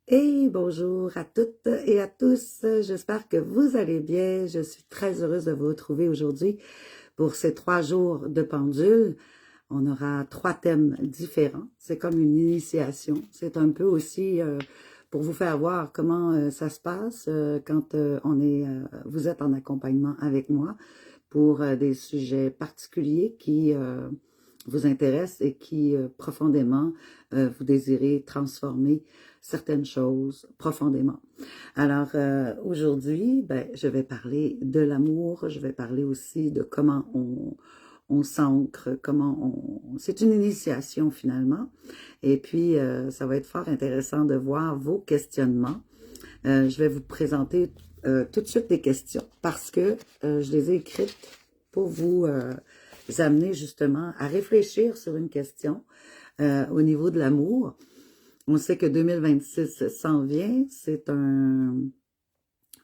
Et bonjour à toutes et à tous. J'espère que vous allez bien. Je suis très heureuse de vous retrouver aujourd'hui pour ces 3 jours de pendule. On aura 3 thèmes différents. C'est comme une initiation. C'est un peu aussi pour vous faire voir comment ça se passe quand vous êtes en accompagnement avec moi pour des sujets particuliers qui vous intéressent et qui profondément vous désirez transformer certaines choses profondément. Alors aujourd'hui, je vais parler de l'amour, je vais parler aussi de comment on s'ancre, c'est une initiation finalement. Et puis, ça va être fort intéressant de voir vos questionnements. Je vais vous présenter tout de suite des questions parce que je les ai écrites pour vous amener justement à réfléchir sur une question au niveau de l'amour. On sait que 2026 s'en vient, c'est un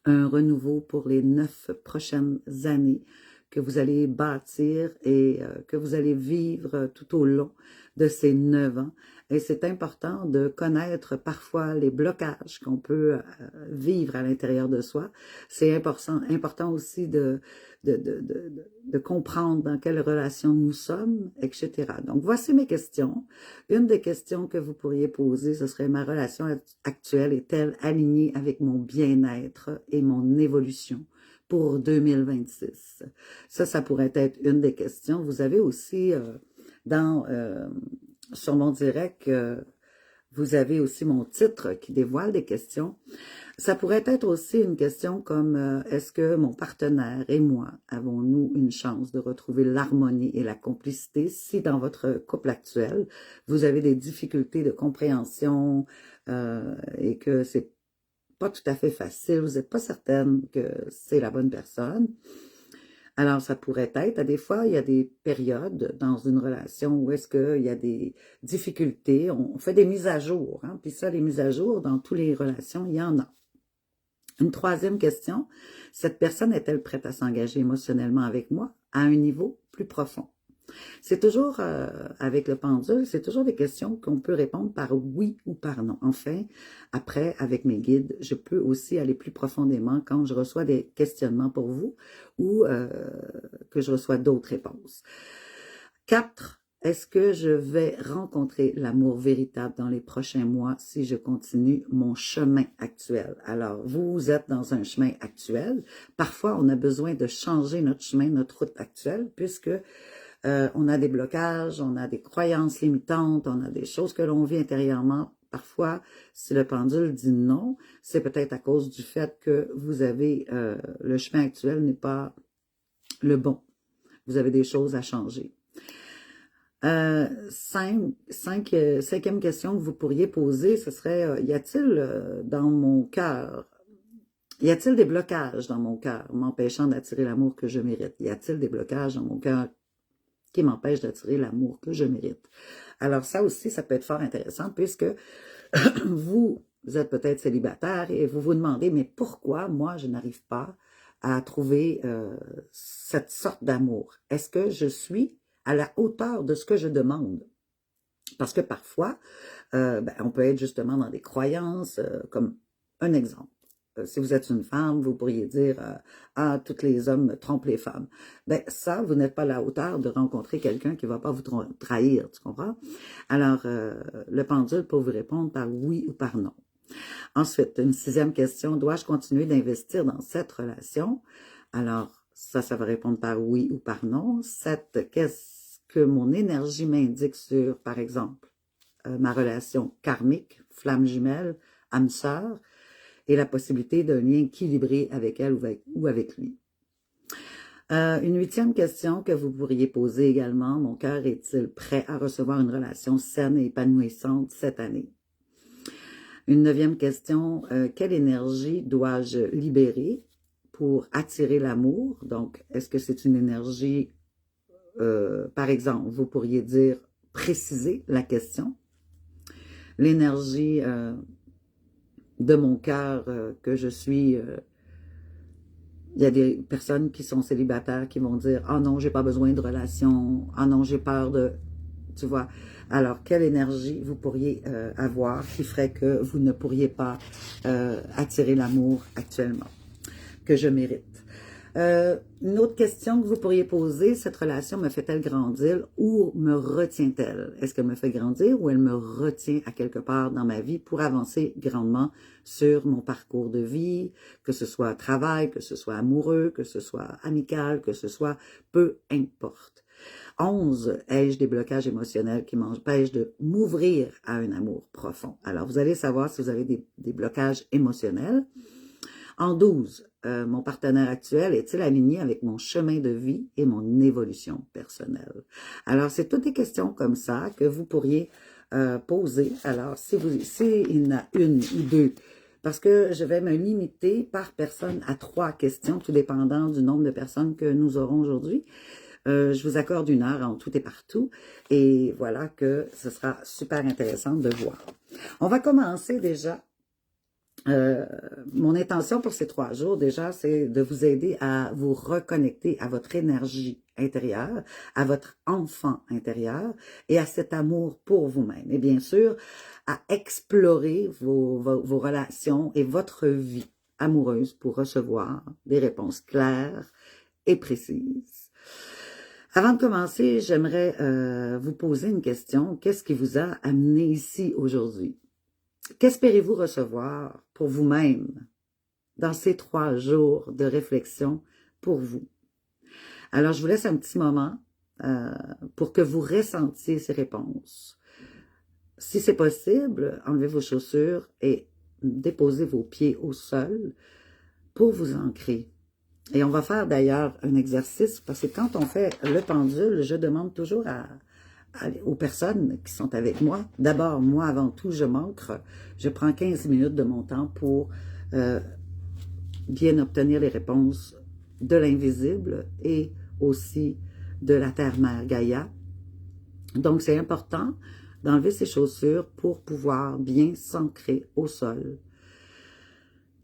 renouveau pour les 9 prochaines années que vous allez bâtir et que vous allez vivre tout au long de ces 9 ans. Et c'est important de connaître parfois les blocages qu'on peut vivre à l'intérieur de soi. C'est important aussi de comprendre dans quelle relation nous sommes, etc. Donc, voici mes questions. Une des questions que vous pourriez poser, ce serait: ma relation actuelle est-elle alignée avec mon bien-être et mon évolution pour 2026? Ça pourrait être une des questions. Vous avez aussi dans sur mon direct, vous avez aussi mon titre qui dévoile des questions. Ça pourrait être aussi une question comme est-ce que mon partenaire et moi avons-nous une chance de retrouver l'harmonie et la complicité si dans votre couple actuel, vous avez des difficultés de compréhension et que c'est pas tout à fait facile, vous n'êtes pas certaine que c'est la bonne personne. Alors, ça pourrait être, à des fois, il y a des périodes dans une relation où est-ce qu'il y a des difficultés, on fait des mises à jour, hein, puis ça, les mises à jour, dans toutes les relations, il y en a. Une troisième question: cette personne est-elle prête à s'engager émotionnellement avec moi à un niveau plus profond? C'est toujours, avec le pendule, c'est toujours des questions qu'on peut répondre par oui ou par non. Enfin, après, avec mes guides, je peux aussi aller plus profondément quand je reçois des questionnements pour vous ou que je reçois d'autres réponses. 4. Est-ce que je vais rencontrer l'amour véritable dans les prochains mois si je continue mon chemin actuel? Alors, vous êtes dans un chemin actuel. Parfois, on a besoin de changer notre chemin, notre route actuelle, puisque on a des blocages, on a des croyances limitantes, on a des choses que l'on vit intérieurement. Parfois, si le pendule dit non, c'est peut-être à cause du fait que vous avez le chemin actuel n'est pas le bon. Vous avez des choses à changer. Cinquième question que vous pourriez poser, ce serait y a-t-il dans mon cœur, y a-t-il des blocages dans mon cœur m'empêchant d'attirer l'amour que je mérite? Y a-t-il des blocages dans mon cœur qui m'empêchent d'attirer l'amour que je mérite? Alors ça aussi, ça peut être fort intéressant puisque vous êtes peut-être célibataire et vous vous demandez, mais pourquoi moi je n'arrive pas à trouver cette sorte d'amour? Est-ce que je suis à la hauteur de ce que je demande? Parce que parfois, on peut être justement dans des croyances, comme un exemple. Si vous êtes une femme, vous pourriez dire ah, tous les hommes trompent les femmes. Ben ça, vous n'êtes pas à la hauteur de rencontrer quelqu'un qui ne va pas vous trahir, tu comprends? Alors, le pendule peut vous répondre par oui ou par non. Ensuite, une sixième question: dois-je continuer d'investir dans cette relation? Alors, ça va répondre par oui ou par non. 7, qu'est-ce que mon énergie m'indique sur, par exemple, ma relation karmique, flamme jumelle, âme sœur, et la possibilité d'un lien équilibré avec elle ou avec lui. Une huitième question que vous pourriez poser également: mon cœur est-il prêt à recevoir une relation saine et épanouissante cette année? Une neuvième question: quelle énergie dois-je libérer pour attirer l'amour? Donc, est-ce que c'est une énergie, par exemple, vous pourriez dire, préciser la question, l'énergie de mon cœur que je suis. Il y a des personnes qui sont célibataires qui vont dire « Ah non, j'ai pas besoin de relation. Ah non, j'ai peur de... » Tu vois. Alors, quelle énergie vous pourriez avoir qui ferait que vous ne pourriez pas attirer l'amour actuellement, que je mérite? Une autre question que vous pourriez poser, cette relation me fait-elle grandir ou me retient-elle? Est-ce qu'elle me fait grandir ou elle me retient à quelque part dans ma vie pour avancer grandement sur mon parcours de vie, que ce soit travail, que ce soit amoureux, que ce soit amical, que ce soit peu importe. 11, ai-je des blocages émotionnels qui m'empêchent de m'ouvrir à un amour profond? Alors, vous allez savoir si vous avez des blocages émotionnels. En 12, mon partenaire actuel est-il aligné avec mon chemin de vie et mon évolution personnelle? Alors, c'est toutes des questions comme ça que vous pourriez poser. Alors, si il y en a une ou deux, parce que je vais me limiter par personne à 3 questions, tout dépendant du nombre de personnes que nous aurons aujourd'hui. Je vous accorde 1 heure en tout et partout, et voilà que ce sera super intéressant de voir. On va commencer déjà. Mon intention pour ces 3 jours, déjà, c'est de vous aider à vous reconnecter à votre énergie intérieure, à votre enfant intérieur et à cet amour pour vous-même. Et bien sûr, à explorer vos relations et votre vie amoureuse pour recevoir des réponses claires et précises. Avant de commencer, j'aimerais vous poser une question. Qu'est-ce qui vous a amené ici aujourd'hui? Qu'espérez-vous recevoir pour vous-même dans ces 3 jours de réflexion pour vous? Alors, je vous laisse un petit moment pour que vous ressentiez ces réponses. Si c'est possible, enlevez vos chaussures et déposez vos pieds au sol pour vous ancrer. Et on va faire d'ailleurs un exercice, parce que quand on fait le pendule, je demande toujours aux personnes qui sont avec moi, d'abord, moi, avant tout, je m'ancre. Je prends 15 minutes de mon temps pour bien obtenir les réponses de l'invisible et aussi de la terre-mère Gaïa. Donc, c'est important d'enlever ses chaussures pour pouvoir bien s'ancrer au sol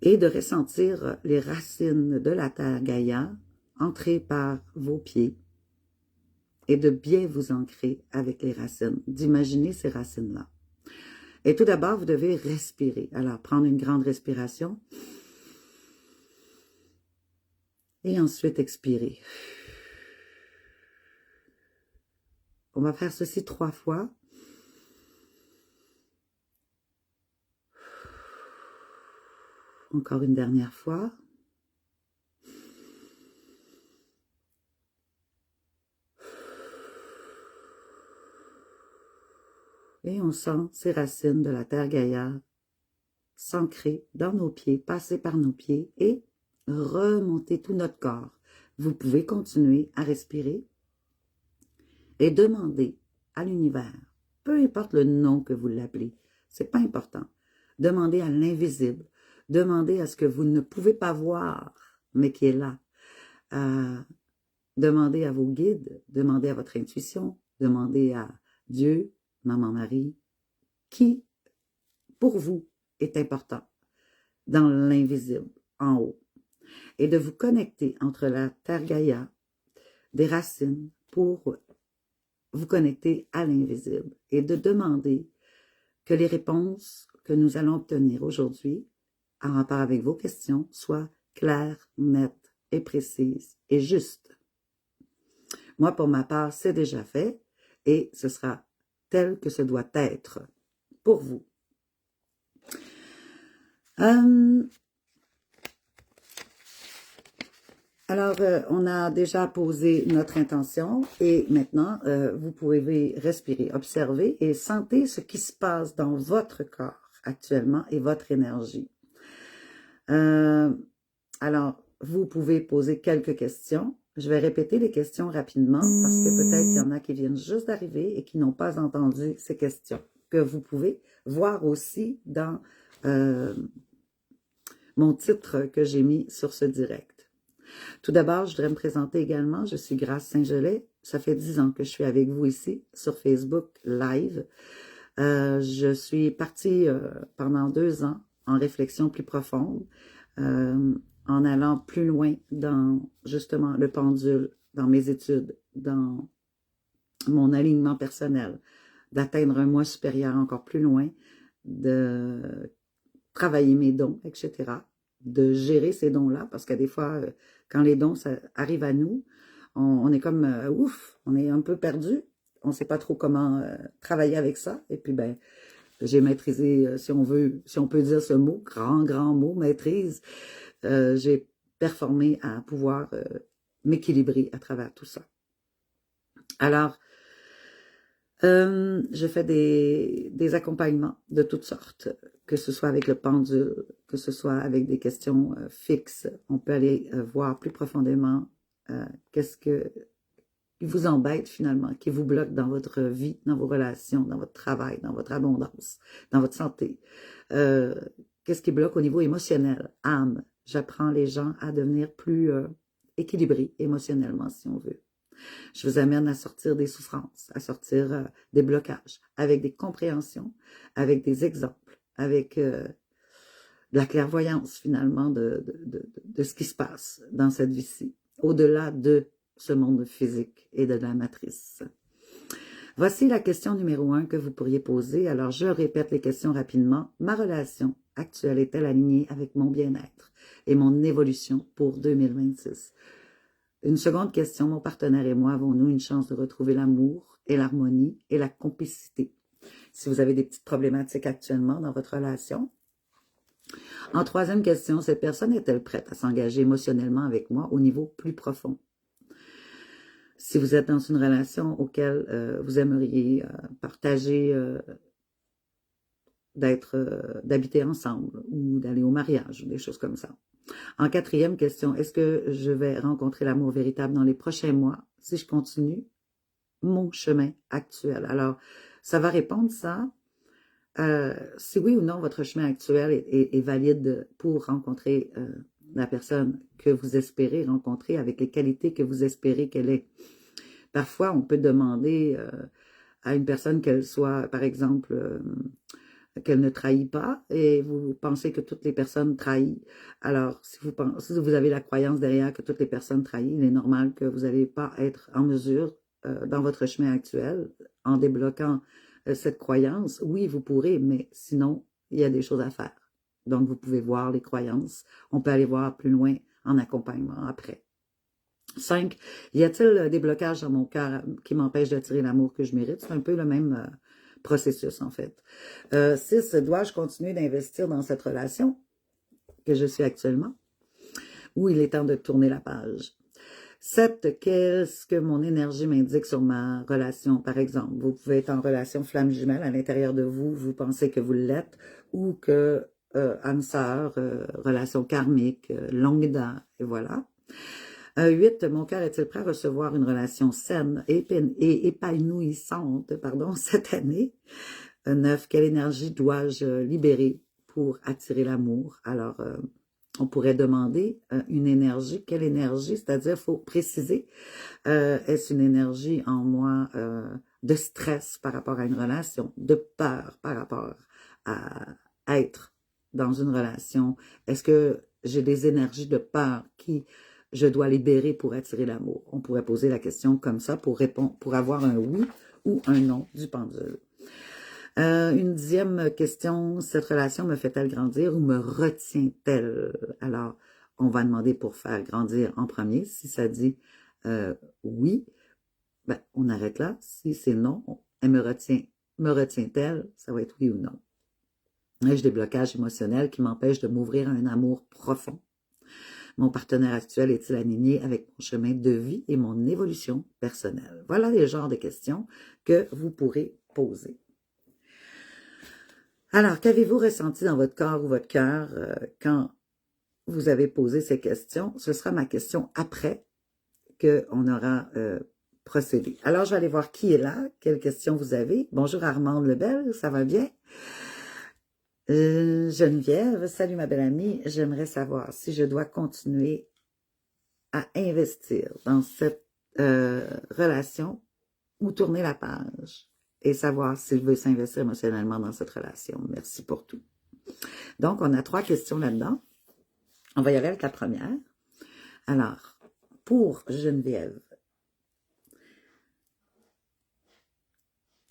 et de ressentir les racines de la terre Gaïa entrer par vos pieds et de bien vous ancrer avec les racines, d'imaginer ces racines-là. Et tout d'abord, vous devez respirer. Alors, prendre une grande respiration et ensuite expirer. On va faire ceci 3 fois. Encore une dernière fois. Et on sent ces racines de la terre Gaïa s'ancrer dans nos pieds, passer par nos pieds et remonter tout notre corps. Vous pouvez continuer à respirer et demander à l'univers, peu importe le nom que vous l'appelez, c'est pas important. Demandez à l'invisible, demandez à ce que vous ne pouvez pas voir, mais qui est là. Demandez à vos guides, demandez à votre intuition, demandez à Dieu, Maman Marie, qui, pour vous, est important dans l'invisible, en haut. Et de vous connecter entre la terre Gaïa, des racines, pour vous connecter à l'invisible et de demander que les réponses que nous allons obtenir aujourd'hui, en rapport avec vos questions, soient claires, nettes et précises et justes. Moi, pour ma part, c'est déjà fait et ce sera tel que ce doit être pour vous. Alors, on a déjà posé notre intention et maintenant, vous pouvez respirer, observer et sentir ce qui se passe dans votre corps actuellement et votre énergie. Alors, vous pouvez poser quelques questions. Je vais répéter les questions rapidement parce que peut-être qu'il y en a qui viennent juste d'arriver et qui n'ont pas entendu ces questions, que vous pouvez voir aussi dans mon titre que j'ai mis sur ce direct. Tout d'abord, je voudrais me présenter également. Je suis Grâce Saint-Gelais. Ça fait 10 ans que je suis avec vous ici sur Facebook Live. Je suis partie pendant 2 ans en réflexion plus profonde, en allant plus loin dans justement le pendule, dans mes études, dans mon alignement personnel, d'atteindre un moi supérieur encore plus loin, de travailler mes dons, etc., de gérer ces dons-là, parce que des fois, quand les dons ça arrivent à nous, on est comme, ouf, on est un peu perdu, on ne sait pas trop comment travailler avec ça, et puis ben, j'ai maîtrisé, si on veut, si on peut dire ce mot, grand mot, maîtrise, j'ai performé à pouvoir m'équilibrer à travers tout ça. Alors, je fais des accompagnements de toutes sortes, que ce soit avec le pendule, que ce soit avec des questions fixes. On peut aller voir plus profondément qu'est-ce qui vous embête finalement, qui vous bloque dans votre vie, dans vos relations, dans votre travail, dans votre abondance, dans votre santé. Qu'est-ce qui bloque au niveau émotionnel, âme. J'apprends les gens à devenir plus équilibrés émotionnellement, si on veut. Je vous amène à sortir des souffrances, à sortir des blocages, avec des compréhensions, avec des exemples, avec de la clairvoyance finalement de ce qui se passe dans cette vie-ci, au-delà de ce monde physique et de la matrice. Voici la question numéro 1 que vous pourriez poser. Alors, je répète les questions rapidement. Ma relation actuelle est-elle alignée avec mon bien-être et mon évolution pour 2026? Une seconde question, mon partenaire et moi avons-nous une chance de retrouver l'amour et l'harmonie et la complicité? Si vous avez des petites problématiques actuellement dans votre relation. En troisième question, cette personne est-elle prête à s'engager émotionnellement avec moi au niveau plus profond? Si vous êtes dans une relation auquel vous aimeriez partager, d'habiter ensemble ou d'aller au mariage ou des choses comme ça. En quatrième question, est-ce que je vais rencontrer l'amour véritable dans les prochains mois si je continue mon chemin actuel? Alors, ça va répondre ça. Si oui ou non, votre chemin actuel est valide pour rencontrer la personne que vous espérez rencontrer avec les qualités que vous espérez qu'elle ait. Parfois, on peut demander à une personne qu'elle soit, par exemple, qu'elle ne trahit pas, et vous pensez que toutes les personnes trahissent. Alors, si vous avez la croyance derrière que toutes les personnes trahissent, il est normal que vous n'allez pas être en mesure, dans votre chemin actuel, en débloquant cette croyance. Oui, vous pourrez, mais sinon, il y a des choses à faire. Donc, vous pouvez voir les croyances. On peut aller voir plus loin en accompagnement après. 5. Y a-t-il des blocages dans mon cœur qui m'empêchent d'attirer l'amour que je mérite? C'est un peu le même processus, en fait. 6. Dois-je continuer d'investir dans cette relation que je suis actuellement? Ou il est temps de tourner la page? 7. Qu'est-ce que mon énergie m'indique sur ma relation? Par exemple, vous pouvez être en relation flamme jumelle à l'intérieur de vous, vous pensez que vous l'êtes, ou que âme sœur, relation karmique, longue date, et voilà. 8. Mon cœur est-il prêt à recevoir une relation saine et épanouissante cette année? 9. Quelle énergie dois-je libérer pour attirer l'amour? Alors, on pourrait demander une énergie. Quelle énergie? C'est-à-dire, il faut préciser, est-ce une énergie en moi de stress par rapport à une relation, de peur par rapport à être dans une relation? Est-ce que j'ai des énergies de peur qui je dois libérer pour attirer l'amour? On pourrait poser la question comme ça pour répondre, pour avoir un oui ou un non du pendule. Une 10e question, cette relation me fait-elle grandir ou me retient-elle? Alors, on va demander pour faire grandir en premier. Si ça dit oui, ben, on arrête là. Si c'est non, elle me retient-elle? Ça va être oui ou non. Ai-je des blocages émotionnels qui m'empêchent de m'ouvrir à un amour profond? Mon partenaire actuel est-il aligné avec mon chemin de vie et mon évolution personnelle? Voilà les genres de questions que vous pourrez poser. Alors, qu'avez-vous ressenti dans votre corps ou votre cœur quand vous avez posé ces questions? Ce sera ma question après qu'on aura procédé. Alors, je vais aller voir qui est là, quelles questions vous avez. Bonjour Armande Lebel, ça va bien? Geneviève, salut ma belle amie, j'aimerais savoir si je dois continuer à investir dans cette relation ou tourner la page et savoir s'il veut s'investir émotionnellement dans cette relation. Merci pour tout. Donc, on a 3 questions là-dedans. On va y aller avec la première. Alors, pour Geneviève,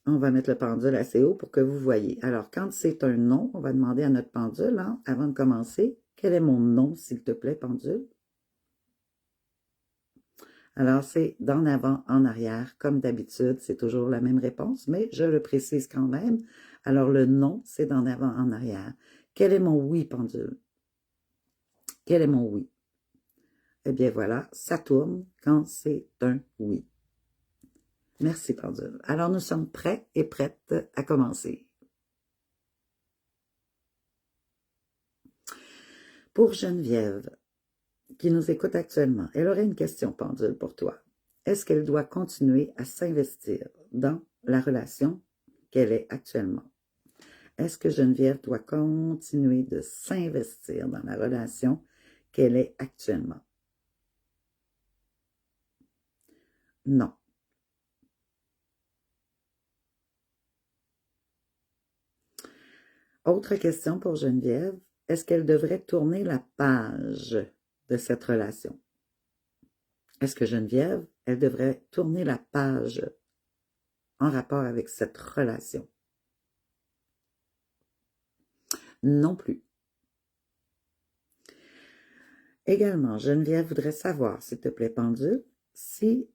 On va mettre le pendule assez haut pour que vous voyez. Alors, quand c'est un nom, on va demander à notre pendule, hein, avant de commencer, quel est mon nom, s'il te plaît, pendule? Alors, c'est d'en avant, en arrière, comme d'habitude, c'est toujours la même réponse, mais je le précise quand même. Alors, le non, c'est d'en avant, en arrière. Quel est mon oui, pendule? Quel est mon oui? Eh bien, voilà, ça tourne quand c'est un oui. Merci, pendule. Alors, nous sommes prêts et prêtes à commencer. Pour Geneviève, qui nous écoute actuellement, elle aurait une question, pendule, pour toi. Est-ce qu'elle doit continuer à s'investir dans la relation qu'elle est actuellement? Est-ce que Geneviève doit continuer de s'investir dans la relation qu'elle est actuellement? Non. Autre question pour Geneviève. Est-ce qu'elle devrait tourner la page de cette relation? Est-ce que Geneviève, elle devrait tourner la page en rapport avec cette relation? Non plus. Également, Geneviève voudrait savoir, s'il te plaît, pendule, si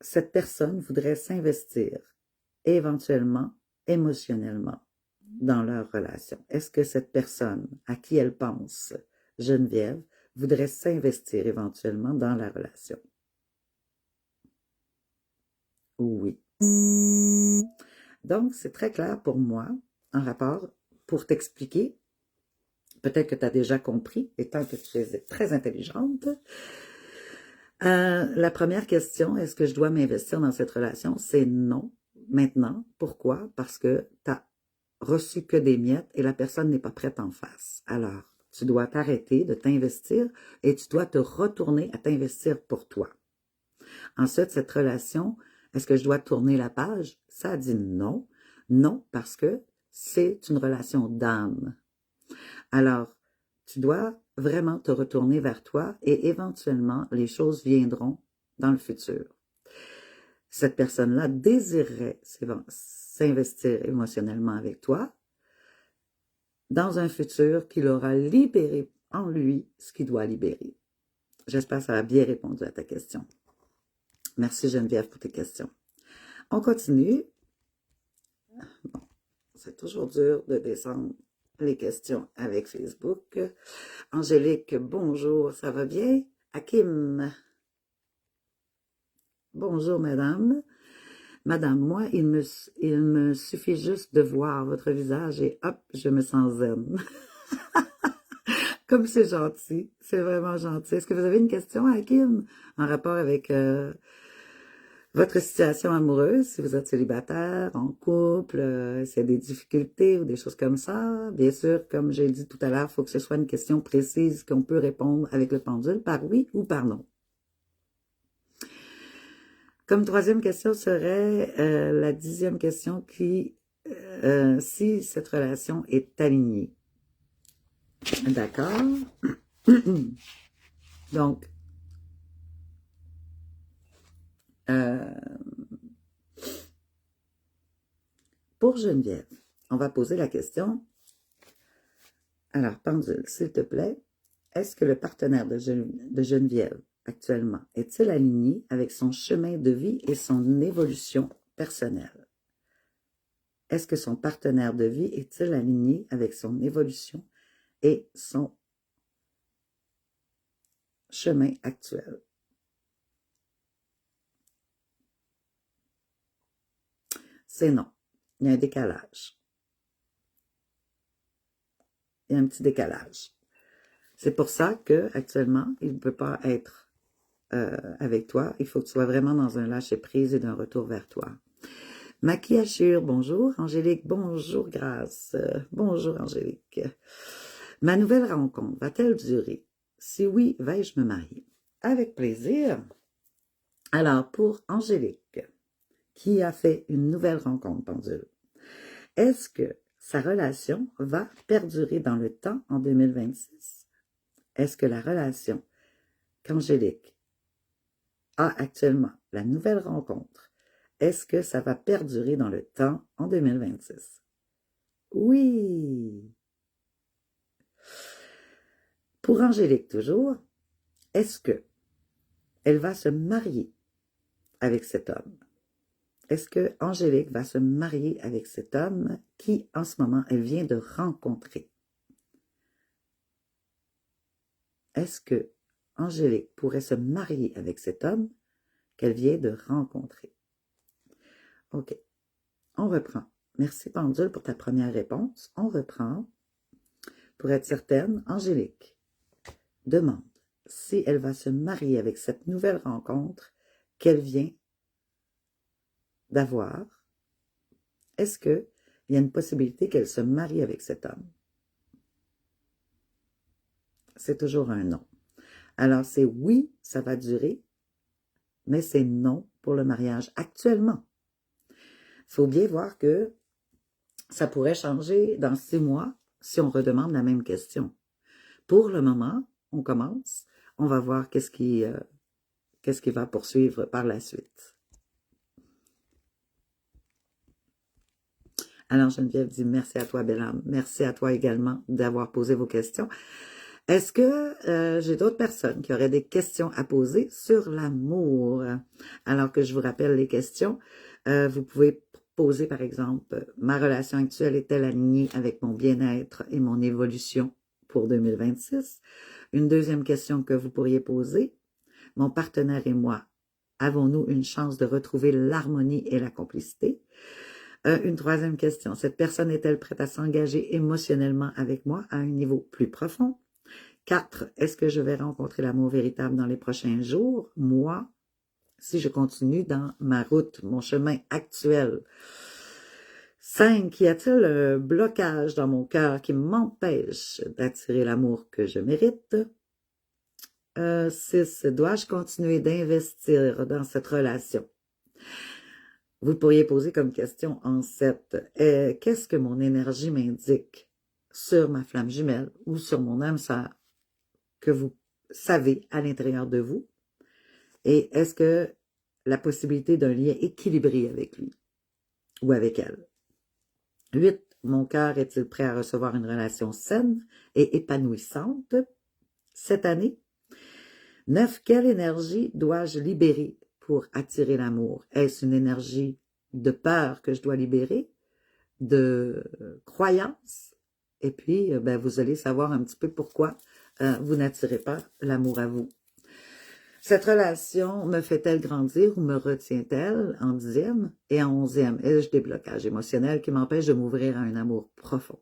cette personne voudrait s'investir éventuellement émotionnellement dans leur relation. Est-ce que cette personne à qui elle pense, Geneviève, voudrait s'investir éventuellement dans la relation? Oui. Donc, c'est très clair pour moi en rapport, pour t'expliquer, peut-être que tu as déjà compris, étant que tu es très intelligente. La première question, est-ce que je dois m'investir dans cette relation? C'est non. Maintenant, pourquoi? Parce que tu as reçu que des miettes et la personne n'est pas prête en face. Alors, tu dois t'arrêter de t'investir et tu dois te retourner à t'investir pour toi. Ensuite, cette relation, est-ce que je dois tourner la page? Ça dit non. Non, parce que c'est une relation d'âme. Alors, tu dois vraiment te retourner vers toi et éventuellement, les choses viendront dans le futur. Cette personne-là désirerait s'investir émotionnellement avec toi dans un futur qu'il aura libéré en lui ce qu'il doit libérer. J'espère que ça a bien répondu à ta question. Merci Geneviève pour tes questions. On continue. Bon, c'est toujours dur de descendre les questions avec Facebook. Angélique, bonjour, ça va bien? Hakim, bonjour madame. Madame, moi, il me suffit juste de voir votre visage et hop, je me sens zen. Comme c'est gentil, c'est vraiment gentil. Est-ce que vous avez une question, Hakim, en rapport avec votre situation amoureuse, si vous êtes célibataire, en couple, s'il y a des difficultés ou des choses comme ça? Bien sûr, comme j'ai dit tout à l'heure, il faut que ce soit une question précise qu'on peut répondre avec le pendule par oui ou par non. Comme troisième question serait la 10e question qui, si cette relation est alignée. D'accord? Donc, pour Geneviève, on va poser la question. Alors, pendule, s'il te plaît, est-ce que le partenaire de Geneviève actuellement est-il aligné avec son chemin de vie et son évolution personnelle? Est-ce que son partenaire de vie est-il aligné avec son évolution et son chemin actuel? C'est non. Il y a un décalage. Il y a un petit décalage. C'est pour ça que actuellement, il ne peut pas être avec toi. Il faut que tu sois vraiment dans un lâcher-prise et d'un retour vers toi. Maquillachure, bonjour. Angélique, bonjour, Grâce. Bonjour, Angélique. Ma nouvelle rencontre va-t-elle durer? Si oui, vais-je me marier? Avec plaisir. Alors, pour Angélique, qui a fait une nouvelle rencontre, pendule, est-ce que sa relation va perdurer dans le temps en 2026? Est-ce que la relation qu'Angélique a actuellement, la nouvelle rencontre, est-ce que ça va perdurer dans le temps en 2026? Oui! Pour Angélique, toujours, est-ce que elle va se marier avec cet homme? Est-ce que Angélique va se marier avec cet homme qui, en ce moment, elle vient de rencontrer? Est-ce que Angélique pourrait se marier avec cet homme qu'elle vient de rencontrer? OK. On reprend. Merci Pendule pour ta première réponse. On reprend. Pour être certaine, Angélique demande si elle va se marier avec cette nouvelle rencontre qu'elle vient d'avoir. Est-ce qu'il y a une possibilité qu'elle se marie avec cet homme? C'est toujours un non. Alors, c'est oui, ça va durer, mais c'est non pour le mariage actuellement. Il faut bien voir que ça pourrait changer dans 6 mois si on redemande la même question. Pour le moment, on commence, on va voir qu'est-ce qui va poursuivre par la suite. Alors Geneviève dit merci à toi, belle âme. Merci à toi également d'avoir posé vos questions. Est-ce que j'ai d'autres personnes qui auraient des questions à poser sur l'amour? Alors que je vous rappelle les questions, vous pouvez poser par exemple, ma relation actuelle est-elle alignée avec mon bien-être et mon évolution pour 2026? Une deuxième question que vous pourriez poser, mon partenaire et moi, avons-nous une chance de retrouver l'harmonie et la complicité? Une troisième question, cette personne est-elle prête à s'engager émotionnellement avec moi à un niveau plus profond? 4, est-ce que je vais rencontrer l'amour véritable dans les prochains jours? Moi, si je continue dans ma route, mon chemin actuel. 5, y a-t-il un blocage dans mon cœur qui m'empêche d'attirer l'amour que je mérite? 6, dois-je continuer d'investir dans cette relation? Vous pourriez poser comme question en 7, qu'est-ce que mon énergie m'indique sur ma flamme jumelle ou sur mon âme sœur que vous savez à l'intérieur de vous? Et est-ce que la possibilité d'un lien équilibré avec lui ou avec elle? 8, mon cœur est-il prêt à recevoir une relation saine et épanouissante cette année? 9, quelle énergie dois-je libérer pour attirer l'amour? Est-ce une énergie de peur que je dois libérer, de croyance? Et puis, vous allez savoir un petit peu pourquoi vous n'attirez pas l'amour à vous. Cette relation me fait-elle grandir ou me retient-elle en 10e et en 11e? Ai-je des blocages émotionnels qui m'empêchent de m'ouvrir à un amour profond?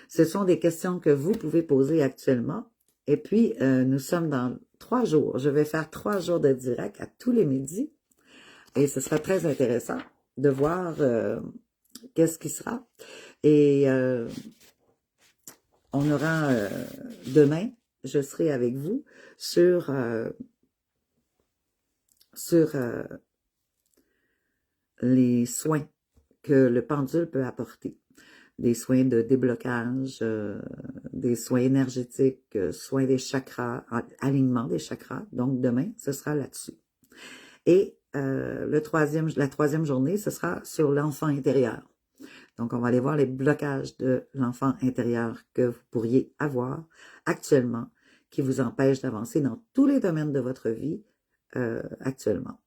Ce sont des questions que vous pouvez poser actuellement. Et puis, nous sommes dans 3 jours. Je vais faire 3 jours de direct à tous les midis. Et ce sera très intéressant de voir qu'est-ce qui sera. Et on aura demain, je serai avec vous sur les soins que le pendule peut apporter. Des soins de déblocage, des soins énergétiques, soins des chakras, alignement des chakras. Donc demain, ce sera là-dessus. Et la troisième journée, ce sera sur l'enfant intérieur. Donc, on va aller voir les blocages de l'enfant intérieur que vous pourriez avoir actuellement, qui vous empêchent d'avancer dans tous les domaines de votre vie actuellement.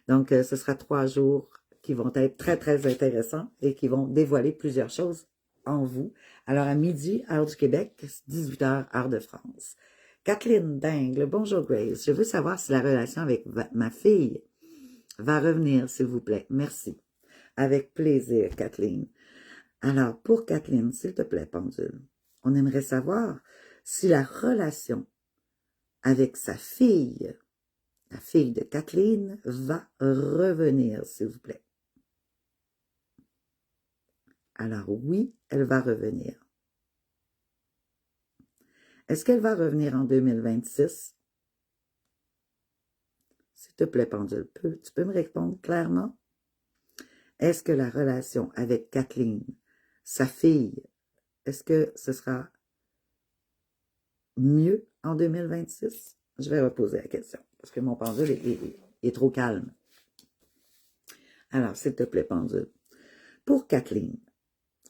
Donc, ce sera 3 jours qui vont être très, très intéressants et qui vont dévoiler plusieurs choses en vous. Alors, à midi, heure du Québec, 18h, heure de France. Kathleen Dingle, bonjour Grace. Je veux savoir si la relation avec ma fille va revenir, s'il vous plaît. Merci. Avec plaisir, Kathleen. Alors, pour Kathleen, s'il te plaît, pendule, on aimerait savoir si la relation avec sa fille, la fille de Kathleen, va revenir, s'il vous plaît. Alors oui, elle va revenir. Est-ce qu'elle va revenir en 2026? S'il te plaît, pendule, tu peux me répondre clairement? Est-ce que la relation avec Kathleen, sa fille, est-ce que ce sera mieux en 2026? Je vais reposer la question, parce que mon pendule est trop calme. Alors, s'il te plaît, pendule. Pour Kathleen,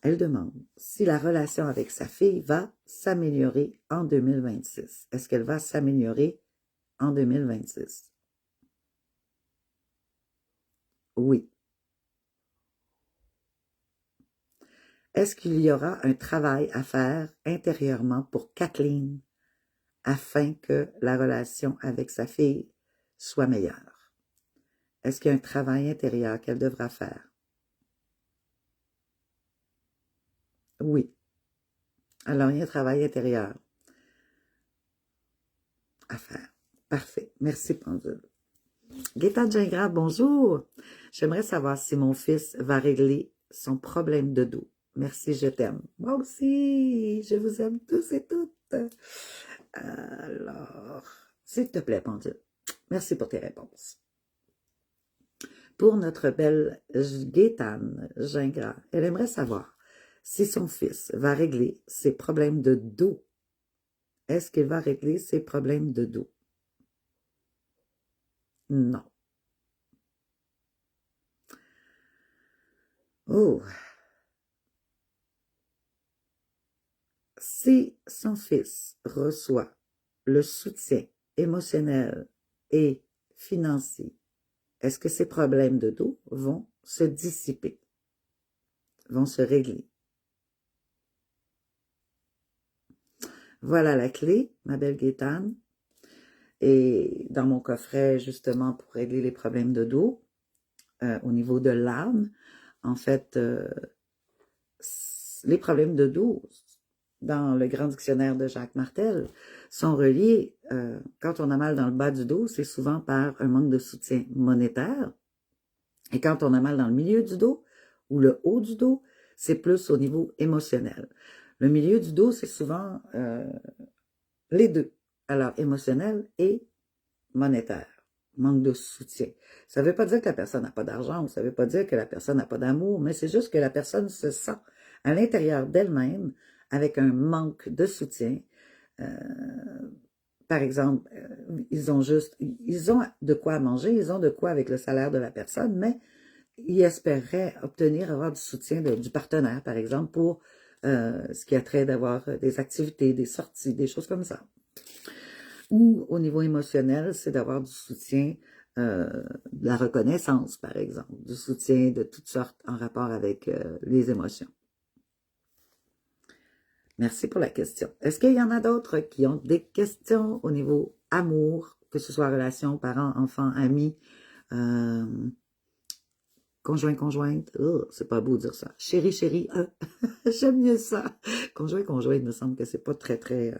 elle demande si la relation avec sa fille va s'améliorer en 2026. Est-ce qu'elle va s'améliorer en 2026? Oui. Est-ce qu'il y aura un travail à faire intérieurement pour Kathleen afin que la relation avec sa fille soit meilleure? Est-ce qu'il y a un travail intérieur qu'elle devra faire? Oui. Alors, il y a un travail intérieur à faire. Parfait. Merci, pendule. Gaétane Gingras, bonjour. J'aimerais savoir si mon fils va régler son problème de dos. Merci, je t'aime. Moi aussi, je vous aime tous et toutes. Alors, s'il te plaît, pendule. Merci pour tes réponses. Pour notre belle Gaétane Gingras, elle aimerait savoir si son fils va régler ses problèmes de dos. Est-ce qu'il va régler ses problèmes de dos? Non. Oh. Si son fils reçoit le soutien émotionnel et financier, est-ce que ses problèmes de dos vont se dissiper, vont se régler? Voilà la clé, ma belle Gaétane. Et dans mon coffret, justement, pour régler les problèmes de dos, au niveau de l'âme, en fait, les problèmes de dos, dans le grand dictionnaire de Jacques Martel, sont reliés, quand on a mal dans le bas du dos, c'est souvent par un manque de soutien monétaire. Et quand on a mal dans le milieu du dos ou le haut du dos, c'est plus au niveau émotionnel. Le milieu du dos, c'est souvent les deux. Alors, émotionnel et monétaire. Manque de soutien. Ça ne veut pas dire que la personne n'a pas d'argent, ou ça ne veut pas dire que la personne n'a pas d'amour, mais c'est juste que la personne se sent à l'intérieur d'elle-même avec un manque de soutien. Par exemple, ils ont de quoi manger, ils ont de quoi avec le salaire de la personne, mais ils espéraient avoir du soutien du partenaire, par exemple, pour ce qui a trait d'avoir des activités, des sorties, des choses comme ça. Ou au niveau émotionnel, c'est d'avoir du soutien, de la reconnaissance, par exemple, du soutien de toutes sortes en rapport avec les émotions. Merci pour la question. Est-ce qu'il y en a d'autres qui ont des questions au niveau amour, que ce soit relation, parents, enfants, amis, conjoint, conjointe, oh, c'est pas beau de dire ça. Chéri, chéri, j'aime mieux ça. Conjoint, conjointe, il me semble que c'est pas très, très...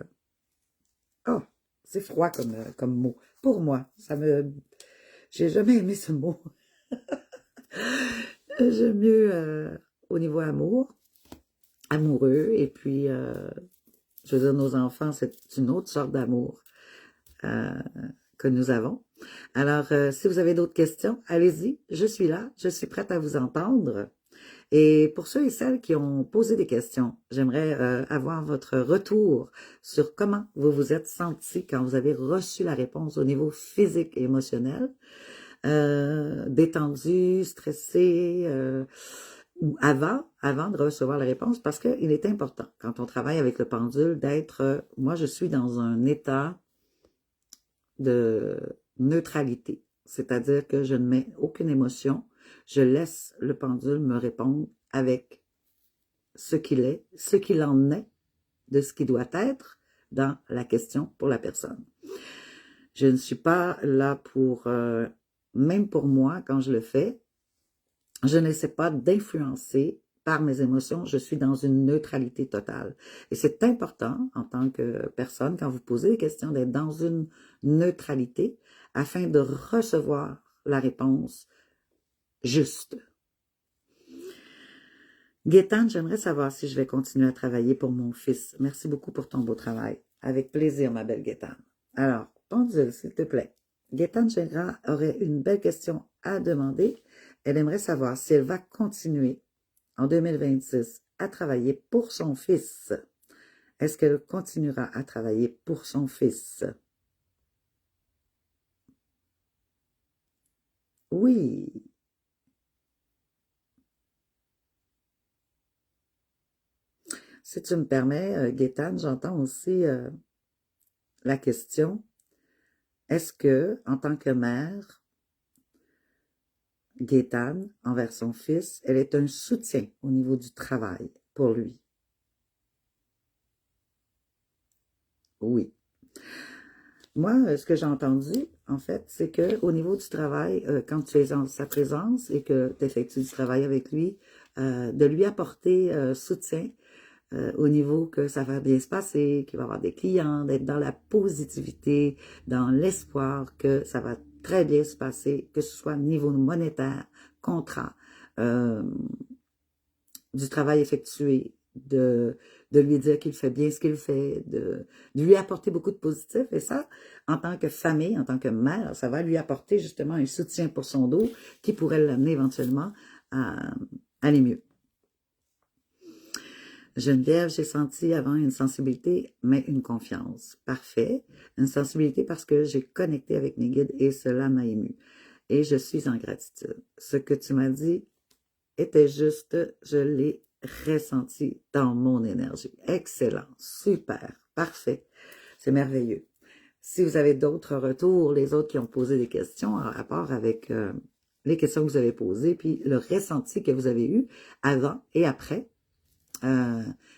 Oh, c'est froid comme mot. Pour moi, j'ai jamais aimé ce mot. J'aime mieux au niveau amour, amoureux, et puis, je veux dire, nos enfants, c'est une autre sorte d'amour que nous avons. Alors, si vous avez d'autres questions, allez-y, je suis là, je suis prête à vous entendre. Et pour ceux et celles qui ont posé des questions, j'aimerais avoir votre retour sur comment vous vous êtes senti quand vous avez reçu la réponse au niveau physique et émotionnel, détendu, stressé, ou avant de recevoir la réponse, parce qu'il est important, quand on travaille avec le pendule, d'être, moi je suis dans un état de neutralité, c'est-à-dire que je ne mets aucune émotion, je laisse le pendule me répondre avec ce qu'il est, ce qu'il en est, de ce qui doit être dans la question pour la personne. Je ne suis pas là pour, même pour moi, quand je le fais, je n'essaie pas d'influencer par mes émotions, je suis dans une neutralité totale. Et c'est important, en tant que personne, quand vous posez des questions, d'être dans une neutralité afin de recevoir la réponse juste. Gaétane, j'aimerais savoir si je vais continuer à travailler pour mon fils. Merci beaucoup pour ton beau travail. Avec plaisir, ma belle Gaétane. Alors, pendule, s'il te plaît. Gaétane Gingras aurait une belle question à demander. Elle aimerait savoir si elle va continuer en 2026 à travailler pour son fils. Est-ce qu'elle continuera à travailler pour son fils? Oui. Si tu me permets, Gaétane, j'entends aussi la question, est-ce que, en tant que mère, Gaétane, envers son fils, elle est un soutien au niveau du travail pour lui? Oui. Moi, ce que j'ai entendu, en fait, c'est que au niveau du travail, quand tu es en sa présence et que tu effectues du travail avec lui, de lui apporter soutien au niveau que ça va bien se passer, qu'il va y avoir des clients, d'être dans la positivité, dans l'espoir que ça va très bien se passer, que ce soit au niveau monétaire, contrat, euh, du travail effectué, de lui dire qu'il fait bien ce qu'il fait, de lui apporter beaucoup de positif. Et ça, en tant que famille, en tant que mère, ça va lui apporter justement un soutien pour son dos qui pourrait l'amener éventuellement à aller mieux. Geneviève, j'ai senti avant une sensibilité, mais une confiance. Parfait. Une sensibilité parce que j'ai connecté avec mes guides et cela m'a ému. Et je suis en gratitude. Ce que tu m'as dit était juste, je l'ai ressenti dans mon énergie. Excellent, super, parfait, c'est merveilleux. Si vous avez d'autres retours, les autres qui ont posé des questions en rapport avec les questions que vous avez posées, puis le ressenti que vous avez eu avant et après,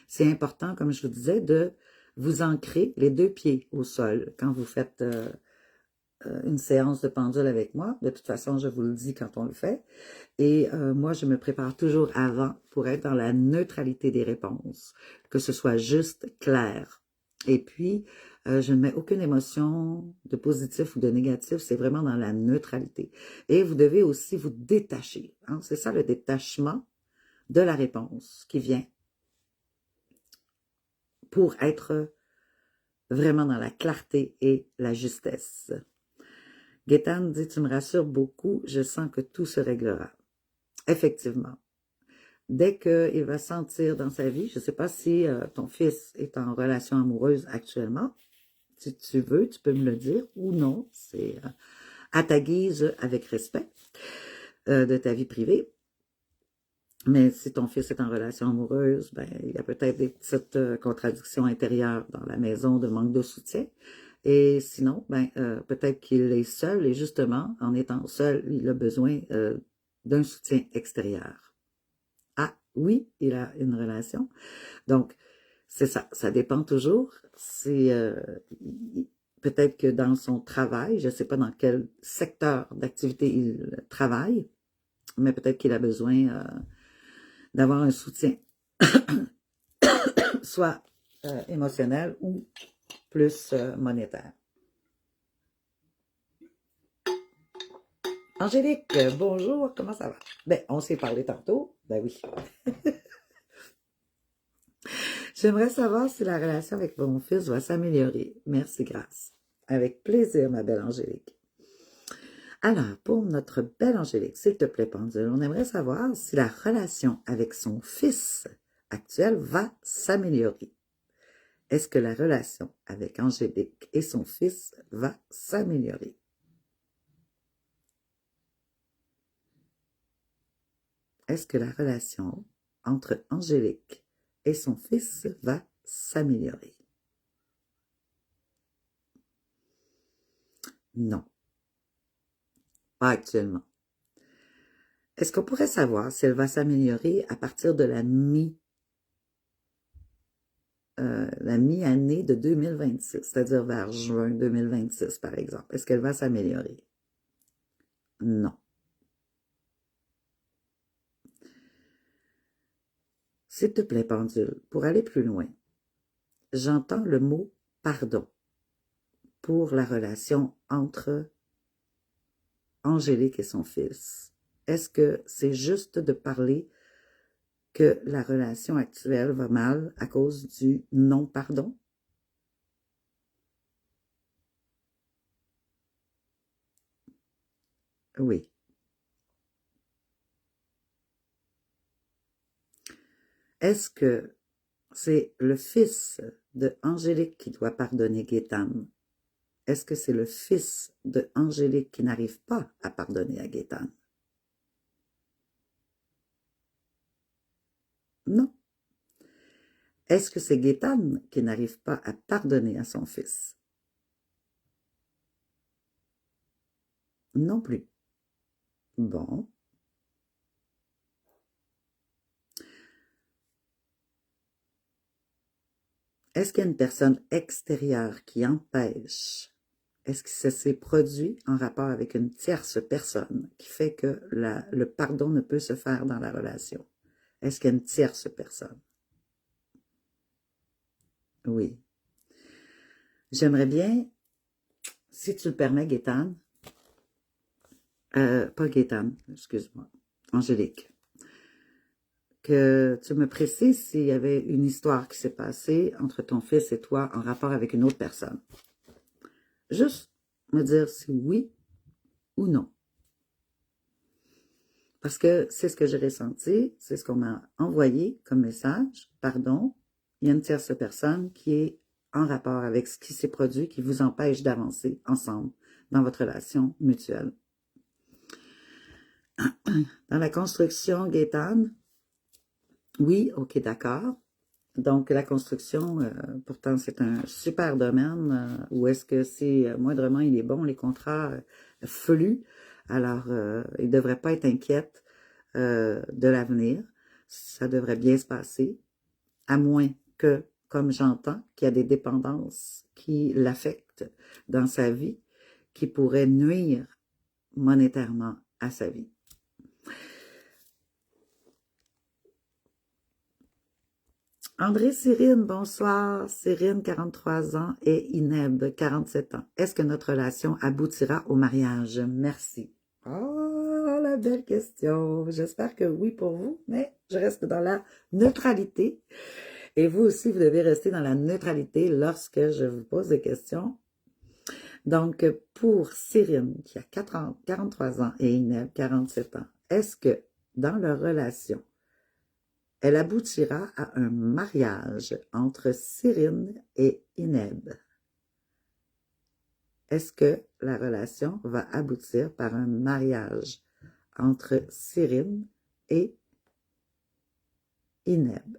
c'est important, comme je vous disais, de vous ancrer les deux pieds au sol quand vous faites une séance de pendule avec moi. De toute façon, je vous le dis quand on le fait. Et moi, je me prépare toujours avant pour être dans la neutralité des réponses, que ce soit juste, clair. Et puis, je ne mets aucune émotion de positif ou de négatif, c'est vraiment dans la neutralité. Et vous devez aussi vous détacher. Hein? C'est ça le détachement de la réponse qui vient pour être vraiment dans la clarté et la justesse. Gaétane dit, tu me rassures beaucoup, je sens que tout se réglera. Effectivement. Dès qu'il va sentir dans sa vie, je ne sais pas si ton fils est en relation amoureuse actuellement, si tu veux, tu peux me le dire, ou non, c'est à ta guise, avec respect, de ta vie privée. Mais si ton fils est en relation amoureuse, ben, il y a peut-être des petites contradictions intérieures dans la maison de manque de soutien. Et sinon, ben, peut-être qu'il est seul et justement, en étant seul, il a besoin d'un soutien extérieur. Ah, oui, il a une relation. Donc, c'est ça, ça dépend toujours. C'est peut-être que dans son travail, je ne sais pas dans quel secteur d'activité il travaille, mais peut-être qu'il a besoin d'avoir un soutien, soit émotionnel ou plus monétaire. Angélique, bonjour, comment ça va? Ben, on s'est parlé tantôt. Ben oui. J'aimerais savoir si la relation avec mon fils va s'améliorer. Merci, grâce. Avec plaisir, ma belle Angélique. Alors, pour notre belle Angélique, s'il te plaît, pendule, on aimerait savoir si la relation avec son fils actuel va s'améliorer. Est-ce que la relation avec Angélique et son fils va s'améliorer? Est-ce que la relation entre Angélique et son fils va s'améliorer? Non, pas actuellement. Est-ce qu'on pourrait savoir si elle va s'améliorer à partir de la mi-année de 2026, c'est-à-dire vers juin 2026, par exemple? Est-ce qu'elle va s'améliorer? Non. S'il te plaît, pendule, pour aller plus loin, j'entends le mot pardon pour la relation entre Angélique et son fils. Est-ce que c'est juste de parler que la relation actuelle va mal à cause du non-pardon? Oui. Est-ce que c'est le fils de Angélique qui doit pardonner Gaétane? Est-ce que c'est le fils de Angélique qui n'arrive pas à pardonner à Gaétane? Non. Est-ce que c'est Gaétane qui n'arrive pas à pardonner à son fils? Non plus. Bon. Est-ce qu'il y a une personne extérieure qui empêche? Est-ce que ça s'est produit en rapport avec une tierce personne qui fait que le pardon ne peut se faire dans la relation? Est-ce qu'il y a une tierce personne? Oui. J'aimerais bien, si tu le permets, Gaétane, pas Gaétane, excuse-moi, Angélique, que tu me précises s'il y avait une histoire qui s'est passée entre ton fils et toi en rapport avec une autre personne. Juste me dire si oui ou non. Parce que c'est ce que j'ai ressenti, c'est ce qu'on m'a envoyé comme message. Pardon, il y a une tierce personne qui est en rapport avec ce qui s'est produit, qui vous empêche d'avancer ensemble dans votre relation mutuelle. Dans la construction, Gaétane, oui, ok, d'accord. Donc, la construction, pourtant, c'est un super domaine où est-ce que c'est moindrement, il est bon, les contrats flux. Alors, il ne devrait pas être inquiète de l'avenir. Ça devrait bien se passer, à moins que, comme j'entends, qu'il y a des dépendances qui l'affectent dans sa vie, qui pourraient nuire monétairement à sa vie. André Cyrine, bonsoir. Cyrine, 43 ans, et Ineb, 47 ans. Est-ce que notre relation aboutira au mariage? Merci. Oh, la belle question. J'espère que oui pour vous, mais je reste dans la neutralité. Et vous aussi, vous devez rester dans la neutralité lorsque je vous pose des questions. Donc, pour Cyrine, qui a 43 ans, et Ineb, 47 ans, est-ce que dans leur relation, elle aboutira à un mariage entre Cyrine et Ineb? Est-ce que la relation va aboutir par un mariage entre Cyrine et Ineb?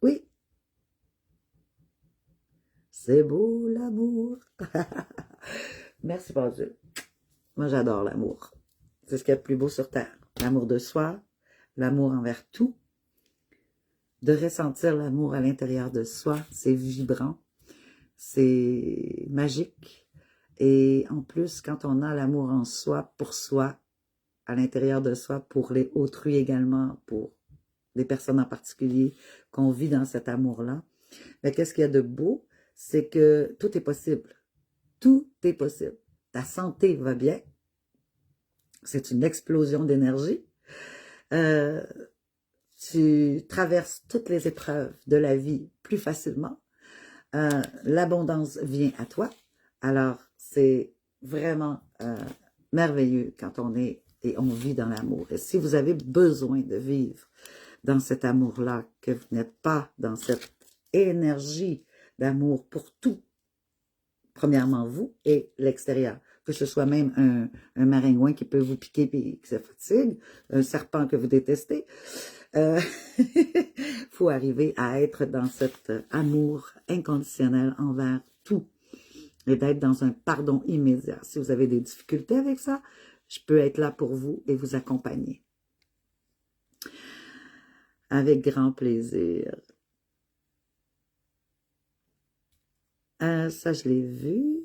Oui, c'est beau l'amour. Merci, bon Dieu. Moi, j'adore l'amour. C'est ce qu'il y a de plus beau sur Terre. L'amour de soi, l'amour envers tout. De ressentir l'amour à l'intérieur de soi, c'est vibrant, c'est magique. Et en plus, quand on a l'amour en soi, pour soi, à l'intérieur de soi, pour les autrui également, pour des personnes en particulier, qu'on vit dans cet amour-là, mais qu'est-ce qu'il y a de beau? C'est que tout est possible. Tout est possible. Ta santé va bien. C'est une explosion d'énergie. Tu traverses toutes les épreuves de la vie plus facilement. L'abondance vient à toi. Alors, c'est vraiment merveilleux quand on est et on vit dans l'amour. Et si vous avez besoin de vivre dans cet amour-là, que vous n'êtes pas dans cette énergie d'amour pour tout, premièrement vous et l'extérieur, que ce soit même un maringouin qui peut vous piquer et qui se fatigue, un serpent que vous détestez, faut arriver à être dans cet amour inconditionnel envers tout et d'être dans un pardon immédiat. Si vous avez des difficultés avec ça, je peux être là pour vous et vous accompagner. Avec grand plaisir. Ça, je l'ai vu.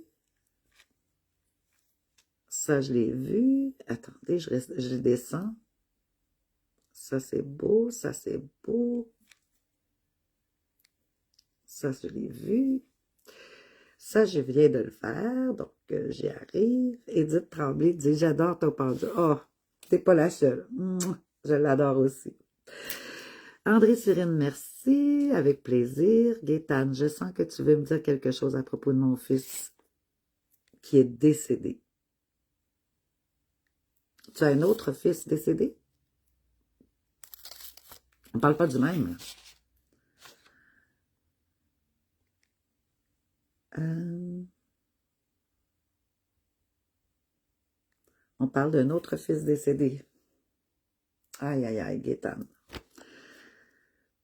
Ça, je l'ai vu. Attendez, je descends. Ça, c'est beau. Ça, c'est beau. Ça, je l'ai vu. Ça, je viens de le faire, donc j'y arrive. Edith Tremblay dit « J'adore ton pendule. » Oh, t'es pas la seule. Je l'adore aussi. André Cyrine, merci. Avec plaisir. Gaétane, je sens que tu veux me dire quelque chose à propos de mon fils qui est décédé. Tu as un autre fils décédé? On ne parle pas du même, là. On parle d'un autre fils décédé. Aïe, aïe, aïe, Gaétane.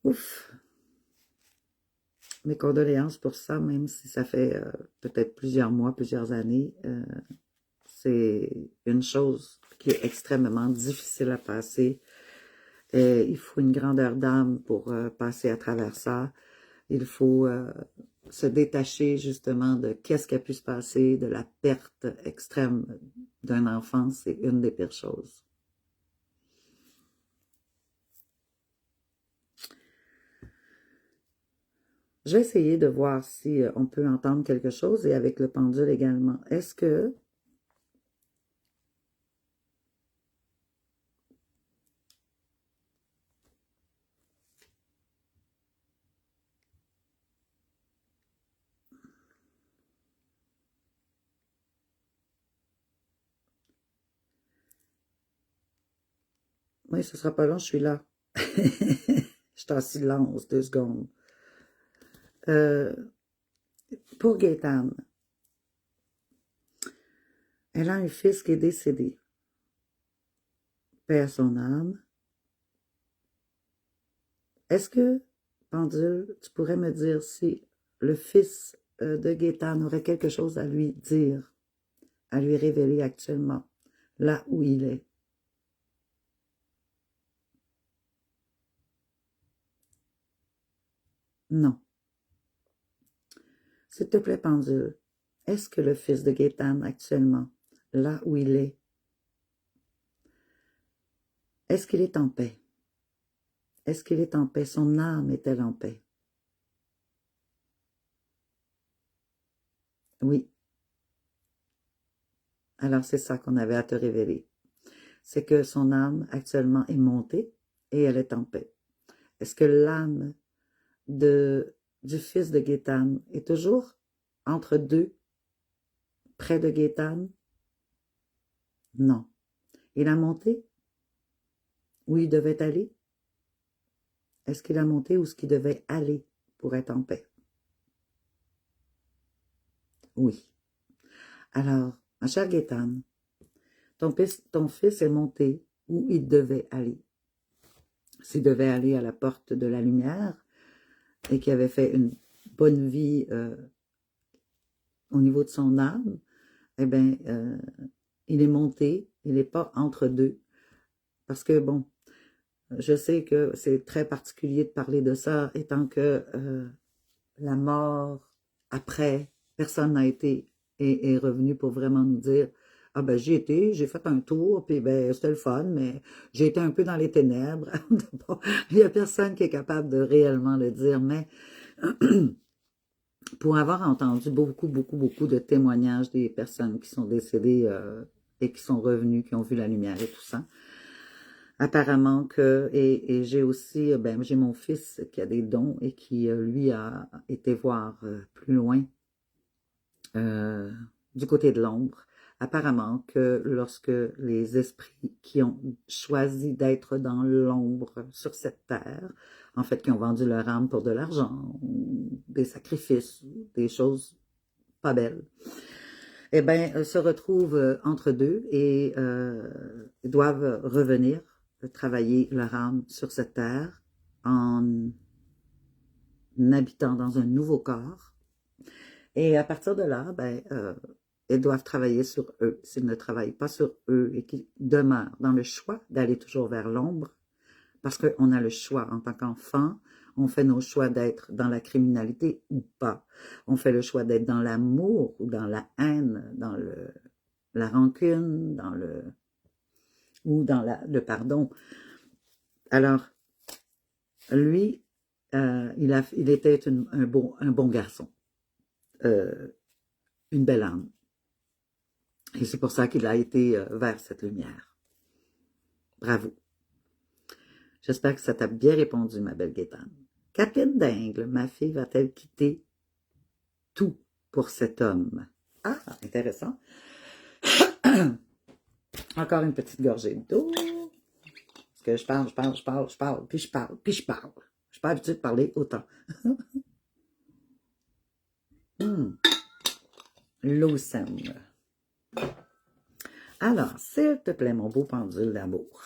Ouf! Mes condoléances pour ça, même si ça fait peut-être plusieurs mois, plusieurs années. C'est une chose qui est extrêmement difficile à passer. Et il faut une grandeur d'âme pour passer à travers ça. Il faut se détacher justement de qu'est-ce qui a pu se passer, de la perte extrême d'un enfant. C'est une des pires choses. Je vais essayer de voir si on peut entendre quelque chose et avec le pendule également. Est-ce que oui, ce sera pas long, je suis là. Je suis en silence 2 secondes. Pour Gaétane, elle a un fils qui est décédé. Paix à son âme. Est-ce que, Pendule, tu pourrais me dire si le fils de Gaétane aurait quelque chose à lui dire, à lui révéler actuellement, là où il est? Non. S'il te plaît, Pendule, est-ce que le fils de Gaétane actuellement, là où il est-ce qu'il est en paix? Est-ce qu'il est en paix? Son âme est-elle en paix? Oui. Alors c'est ça qu'on avait à te révéler. C'est que son âme actuellement est montée et elle est en paix. Est-ce que l'âme du fils de Gaétane est toujours entre deux, près de Gaétane? Non. Il a monté où il devait aller? Est-ce qu'il a monté où ce qu'il devait aller pour être en paix? Oui. Alors, ma chère Gaétane, ton fils est monté où il devait aller. S'il devait aller à la porte de la lumière et qu'il avait fait une bonne vie au niveau de son âme, eh bien, il est monté, il n'est pas entre deux. Parce que, bon, je sais que c'est très particulier de parler de ça, étant que la mort, après, personne n'a été et est revenu pour vraiment nous dire ah ben j'y étais, j'ai fait un tour, puis ben c'était le fun, mais j'ai été un peu dans les ténèbres. Bon, il n'y a personne qui est capable de réellement le dire, mais pour avoir entendu beaucoup de témoignages des personnes qui sont décédées et qui sont revenues, qui ont vu la lumière et tout ça, apparemment que, et j'ai aussi, ben j'ai mon fils qui a des dons et qui, lui, a été voir plus loin euh, du côté de l'ombre. Apparemment que lorsque les esprits qui ont choisi d'être dans l'ombre sur cette terre, en fait, qui ont vendu leur âme pour de l'argent, des sacrifices, des choses pas belles, eh bien, se retrouvent entre deux et doivent revenir travailler leur âme sur cette terre en habitant dans un nouveau corps. Et à partir de là, ben, ils doivent travailler sur eux. S'ils ne travaillent pas sur eux et qu'ils demeurent dans le choix d'aller toujours vers l'ombre, parce qu'on a le choix en tant qu'enfant, on fait nos choix d'être dans la criminalité ou pas. On fait le choix d'être dans l'amour ou dans la haine, dans la rancune, ou dans le pardon. Alors, lui, il était un bon garçon, une belle âme. Et c'est pour ça qu'il a été vers cette lumière. Bravo. J'espère que ça t'a bien répondu, ma belle Gaétane. Kathleen Dingle, ma fille, va-t-elle quitter tout pour cet homme? Ah, intéressant. Encore une petite gorgée d'eau. Parce que je parle, puis je parle. Je suis pas habituée de parler autant. L'eau sème. Alors, s'il te plaît, mon beau pendule d'amour.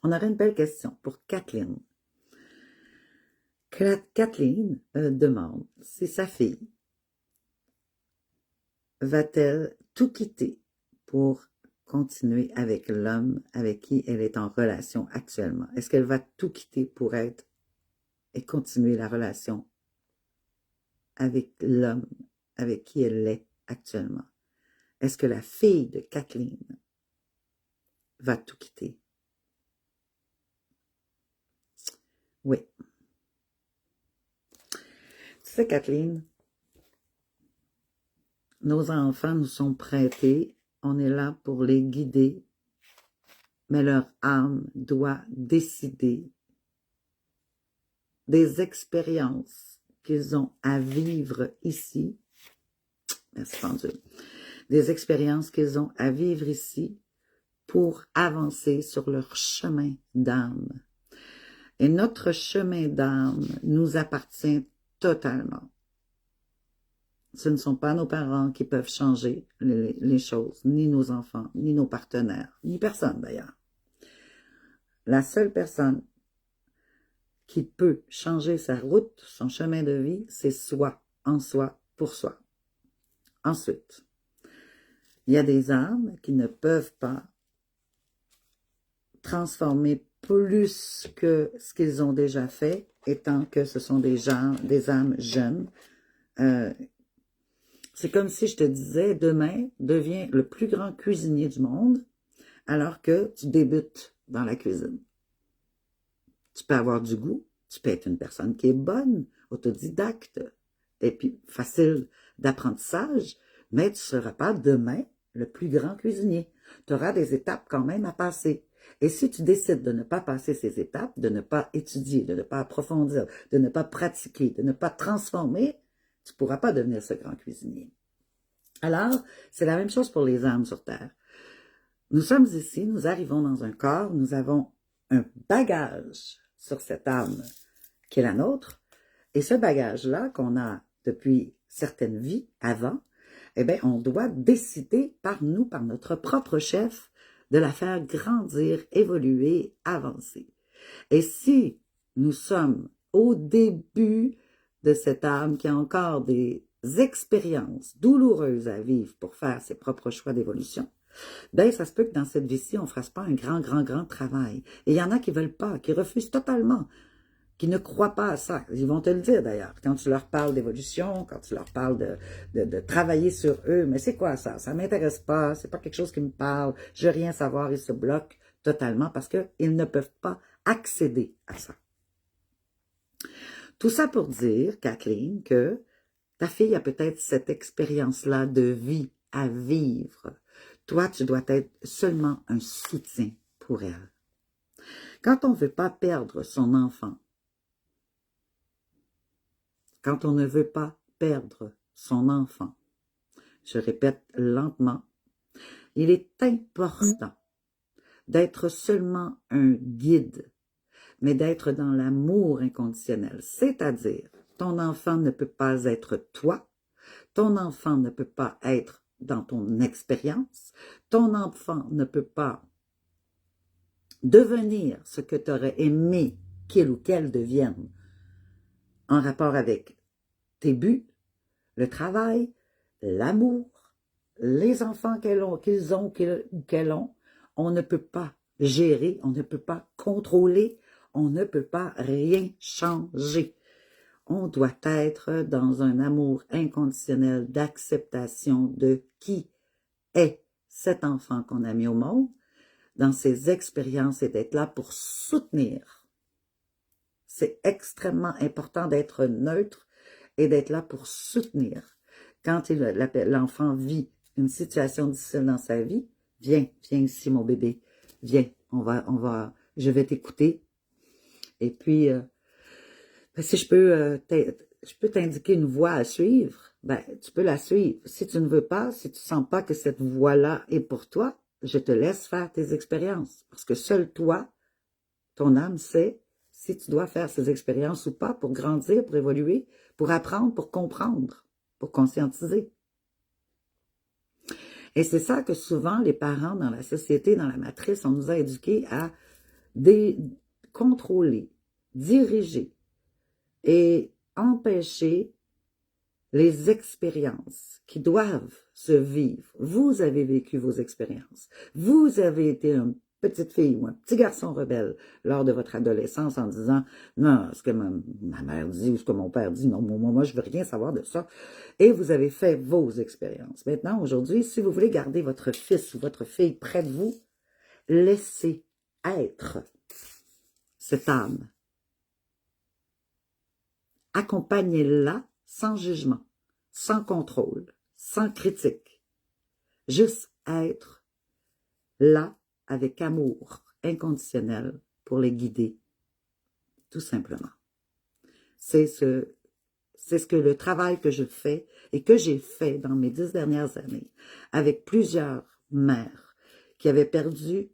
On aurait une belle question pour Kathleen. Kathleen demande si sa fille va-t-elle tout quitter pour continuer avec l'homme avec qui elle est en relation actuellement? Est-ce qu'elle va tout quitter pour être et continuer la relation avec l'homme avec qui elle est actuellement? Est-ce que la fille de Kathleen va tout quitter? Oui. Tu sais, Kathleen, nos enfants nous sont prêtés, on est là pour les guider, mais leur âme doit décider des expériences qu'ils ont à vivre ici. Merci, pendule. Des expériences qu'ils ont à vivre ici pour avancer sur leur chemin d'âme. Et notre chemin d'âme nous appartient totalement. Ce ne sont pas nos parents qui peuvent changer les choses, ni nos enfants, ni nos partenaires, ni personne d'ailleurs. La seule personne qui peut changer sa route, son chemin de vie, c'est soi, en soi, pour soi. Ensuite, il y a des âmes qui ne peuvent pas transformer plus que ce qu'ils ont déjà fait, étant que ce sont des âmes jeunes. C'est comme si je te disais, demain, deviens le plus grand cuisinier du monde, alors que tu débutes dans la cuisine. Tu peux avoir du goût, tu peux être une personne qui est bonne, autodidacte, et puis facile d'apprentissage, mais tu ne seras pas demain le plus grand cuisinier. Tu auras des étapes quand même à passer. Et si tu décides de ne pas passer ces étapes, de ne pas étudier, de ne pas approfondir, de ne pas pratiquer, de ne pas transformer, tu ne pourras pas devenir ce grand cuisinier. Alors, c'est la même chose pour les âmes sur Terre. Nous sommes ici, nous arrivons dans un corps, nous avons un bagage sur cette âme qui est la nôtre, et ce bagage-là qu'on a depuis certaines vies avant, eh bien, on doit décider par nous, par notre propre chef, de la faire grandir, évoluer, avancer. Et si nous sommes au début de cette âme qui a encore des expériences douloureuses à vivre pour faire ses propres choix d'évolution, ben ça se peut que dans cette vie-ci, on ne fasse pas un grand travail. Et il y en a qui ne veulent pas, qui refusent totalement, qui ne croient pas à ça. Ils vont te le dire d'ailleurs, quand tu leur parles d'évolution, quand tu leur parles de travailler sur eux, mais c'est quoi ça? Ça ne m'intéresse pas, c'est pas quelque chose qui me parle, je veux rien savoir, ils se bloquent totalement parce qu'ils ne peuvent pas accéder à ça. Tout ça pour dire, Kathleen, que ta fille a peut-être cette expérience-là de vie à vivre. Toi, tu dois être seulement un soutien pour elle. Quand on ne veut pas perdre son enfant, quand on ne veut pas perdre son enfant, je répète lentement, il est important d'être seulement un guide, mais d'être dans l'amour inconditionnel, c'est-à-dire ton enfant ne peut pas être toi, ton enfant ne peut pas être dans ton expérience, ton enfant ne peut pas devenir ce que tu aurais aimé qu'il ou qu'elle devienne en rapport avec tes buts, le travail, l'amour, les enfants qu'ils ont, qu'elles ont. On ne peut pas gérer, on ne peut pas contrôler, on ne peut pas rien changer. On doit être dans un amour inconditionnel d'acceptation de qui est cet enfant qu'on a mis au monde, dans ses expériences et d'être là pour soutenir. C'est extrêmement important d'être neutre et d'être là pour soutenir. Quand l'enfant vit une situation difficile dans sa vie, viens ici mon bébé, viens, je vais t'écouter. Et puis, si je peux t'indiquer une voie à suivre, ben, tu peux la suivre. Si tu ne veux pas, si tu sens pas que cette voie-là est pour toi, je te laisse faire tes expériences. Parce que seul toi, ton âme sait si tu dois faire ces expériences ou pas pour grandir, pour évoluer, pour apprendre, pour comprendre, pour conscientiser. Et c'est ça que souvent les parents dans la société, dans la matrice, on nous a éduqués à contrôler, diriger et empêcher les expériences qui doivent se vivre. Vous avez vécu vos expériences. Vous avez été une petite fille ou un petit garçon rebelle lors de votre adolescence en disant « Non, ce que ma mère dit ou ce que mon père dit, non, moi, je veux rien savoir de ça. » Et vous avez fait vos expériences. Maintenant, aujourd'hui, si vous voulez garder votre fils ou votre fille près de vous, laissez être cette âme. Accompagnez-la sans jugement, sans contrôle, sans critique. Juste être là avec amour inconditionnel pour les guider, tout simplement. C'est ce que le travail que je fais et que j'ai fait dans mes 10 dernières années avec plusieurs mères qui avaient perdu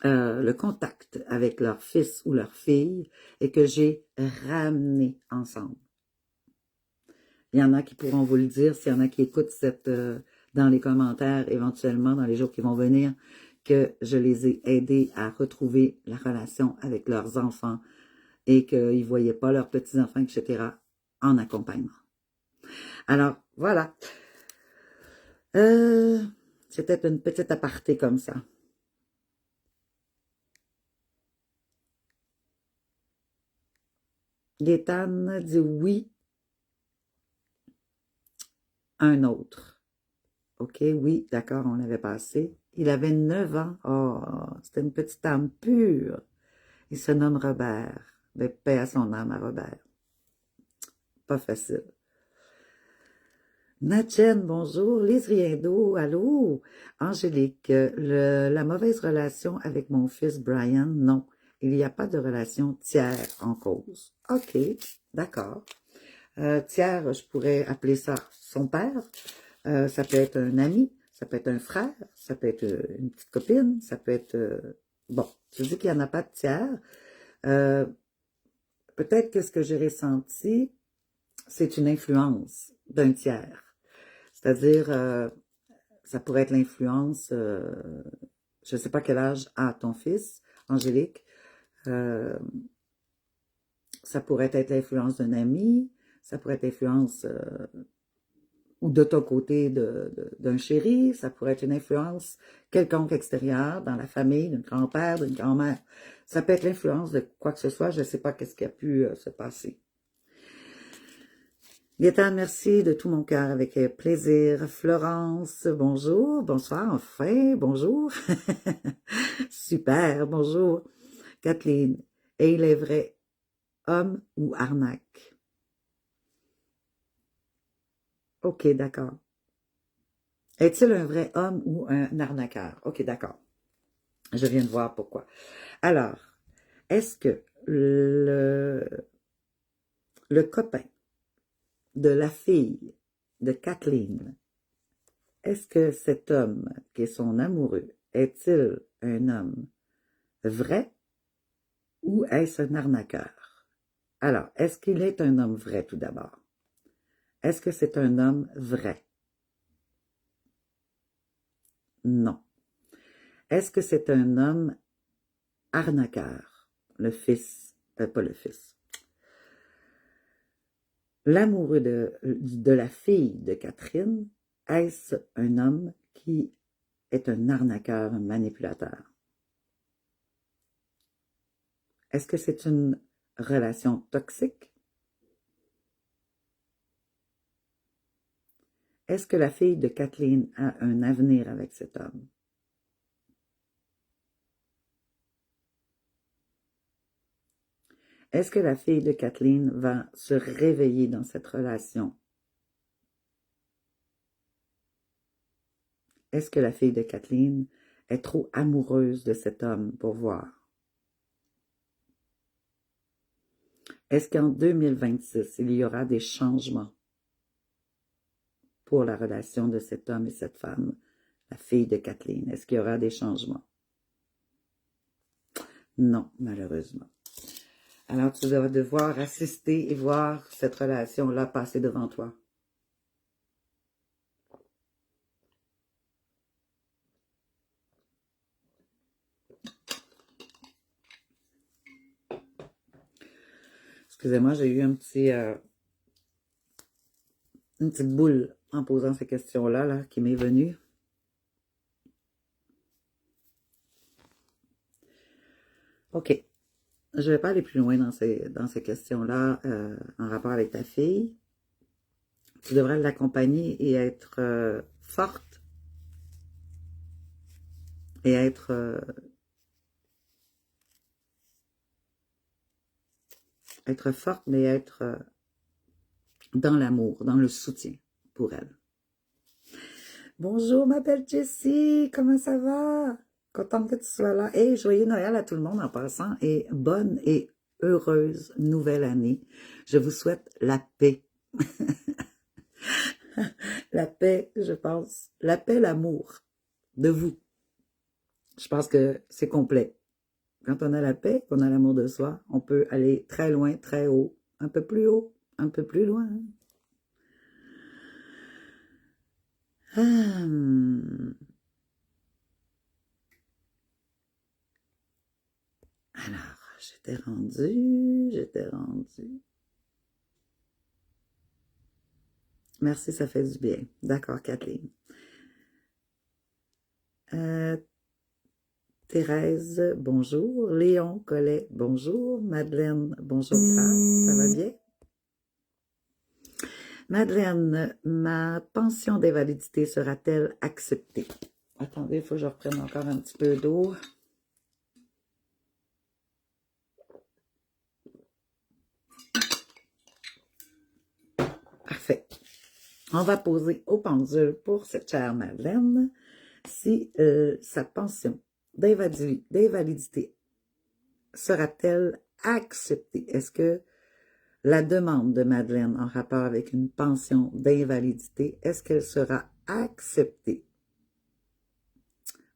le contact avec leur fils ou leur fille et que j'ai ramené ensemble. Il y en a qui pourront vous le dire, s'il y en a qui écoutent dans les commentaires, éventuellement, dans les jours qui vont venir, que je les ai aidés à retrouver la relation avec leurs enfants et qu'ils ne voyaient pas leurs petits-enfants, etc., en accompagnement. Alors, voilà. C'était une petite aparté comme ça. Gaétane dit oui. Un autre. OK, oui, d'accord, on l'avait passé. Il avait 9 ans. Oh, c'était une petite âme pure. Il se nomme Robert. Mais paix à son âme à Robert. Pas facile. Natchen, bonjour. Lise Riendo, allô. Angélique, la mauvaise relation avec mon fils Brian, non. Il n'y a pas de relation tiers en cause. OK, d'accord. Tiers, je pourrais appeler ça son père. Ça peut être un ami, ça peut être un frère, ça peut être une petite copine, ça peut être... bon, je dis qu'il n'y en a pas de tiers. Peut-être que ce que j'ai ressenti, c'est une influence d'un tiers. C'est-à-dire, ça pourrait être l'influence, je ne sais pas quel âge a ton fils, Angélique, ça pourrait être l'influence d'un ami, ça pourrait être l'influence ou de ton côté d'un chéri, ça pourrait être une influence quelconque extérieure dans la famille, d'un grand-père, d'une grand-mère. Ça peut être l'influence de quoi que ce soit, je ne sais pas qu'est-ce qui a pu se passer. Gaétane, merci de tout mon cœur, avec plaisir. Florence, bonjour, bonsoir, enfin, bonjour. Super, bonjour. Kathleen, et il est vrai, homme ou arnaque? OK, d'accord. Est-il un vrai homme ou un arnaqueur? OK, d'accord. Je viens de voir pourquoi. Alors, est-ce que le copain de la fille de Kathleen, est-ce que cet homme qui est son amoureux, est-il un homme vrai ou est-ce un arnaqueur? Alors, est-ce qu'il est un homme vrai tout d'abord? Est-ce que c'est un homme vrai? Non. Est-ce que c'est un homme arnaqueur? Le fils, pas le fils. L'amoureux de la fille de Catherine, est-ce un homme qui est un arnaqueur, un manipulateur? Est-ce que c'est une relation toxique? Est-ce que la fille de Kathleen a un avenir avec cet homme? Est-ce que la fille de Kathleen va se réveiller dans cette relation? Est-ce que la fille de Kathleen est trop amoureuse de cet homme pour voir? Est-ce qu'en 2026, il y aura des changements pour la relation de cet homme et cette femme, la fille de Kathleen? Est-ce qu'il y aura des changements? Non, malheureusement. Alors, tu vas devoir assister et voir cette relation-là passer devant toi. Excusez-moi, j'ai eu une petite boule en posant ces questions-là là, qui m'est venue. OK. Je ne vais pas aller plus loin dans ces questions-là en rapport avec ta fille. Tu devrais l'accompagner et être forte et être forte, mais être dans l'amour, dans le soutien pour elle. Bonjour, ma belle Jessie, comment ça va? Contente que tu sois là. Et joyeux Noël à tout le monde en passant et bonne et heureuse nouvelle année. Je vous souhaite la paix. La paix, je pense. La paix, l'amour de vous. Je pense que c'est complet. Quand on a la paix, qu'on a l'amour de soi, on peut aller très loin, très haut, un peu plus haut, un peu plus loin. Alors, j'étais rendue. Merci, ça fait du bien. D'accord, Kathleen. Thérèse, bonjour. Léon Collet, bonjour. Madeleine, bonjour, Grace, ça va bien? Madeleine, ma pension d'invalidité sera-t-elle acceptée? Attendez, il faut que je reprenne encore un petit peu d'eau. Parfait. On va poser au pendule pour cette chère Madeleine si sa pension d'invalidité sera-t-elle acceptée? Est-ce que la demande de Madeleine en rapport avec une pension d'invalidité, est-ce qu'elle sera acceptée?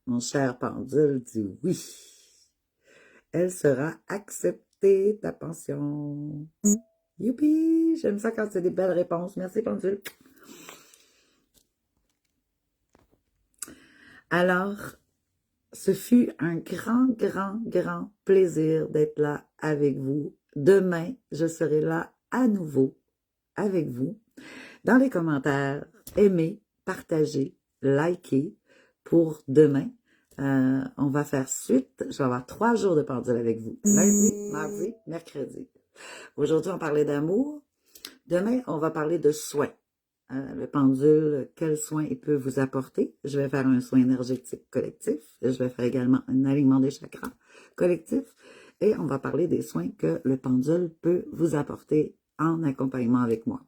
Mon cher pendule dit oui. Elle sera acceptée, ta pension. Youpi! J'aime ça quand c'est des belles réponses. Merci, pendule. Alors, ce fut un grand plaisir d'être là avec vous. Demain, je serai là à nouveau avec vous. Dans les commentaires, aimez, partagez, likez pour demain. On va faire suite. Je vais avoir 3 jours de pendule avec vous. Lundi, mardi, mercredi. Aujourd'hui, on parlait d'amour. Demain, on va parler de soins. Le pendule, quels soins il peut vous apporter. Je vais faire un soin énergétique collectif. Je vais faire également un alignement des chakras collectif. Et on va parler des soins que le pendule peut vous apporter en accompagnement avec moi.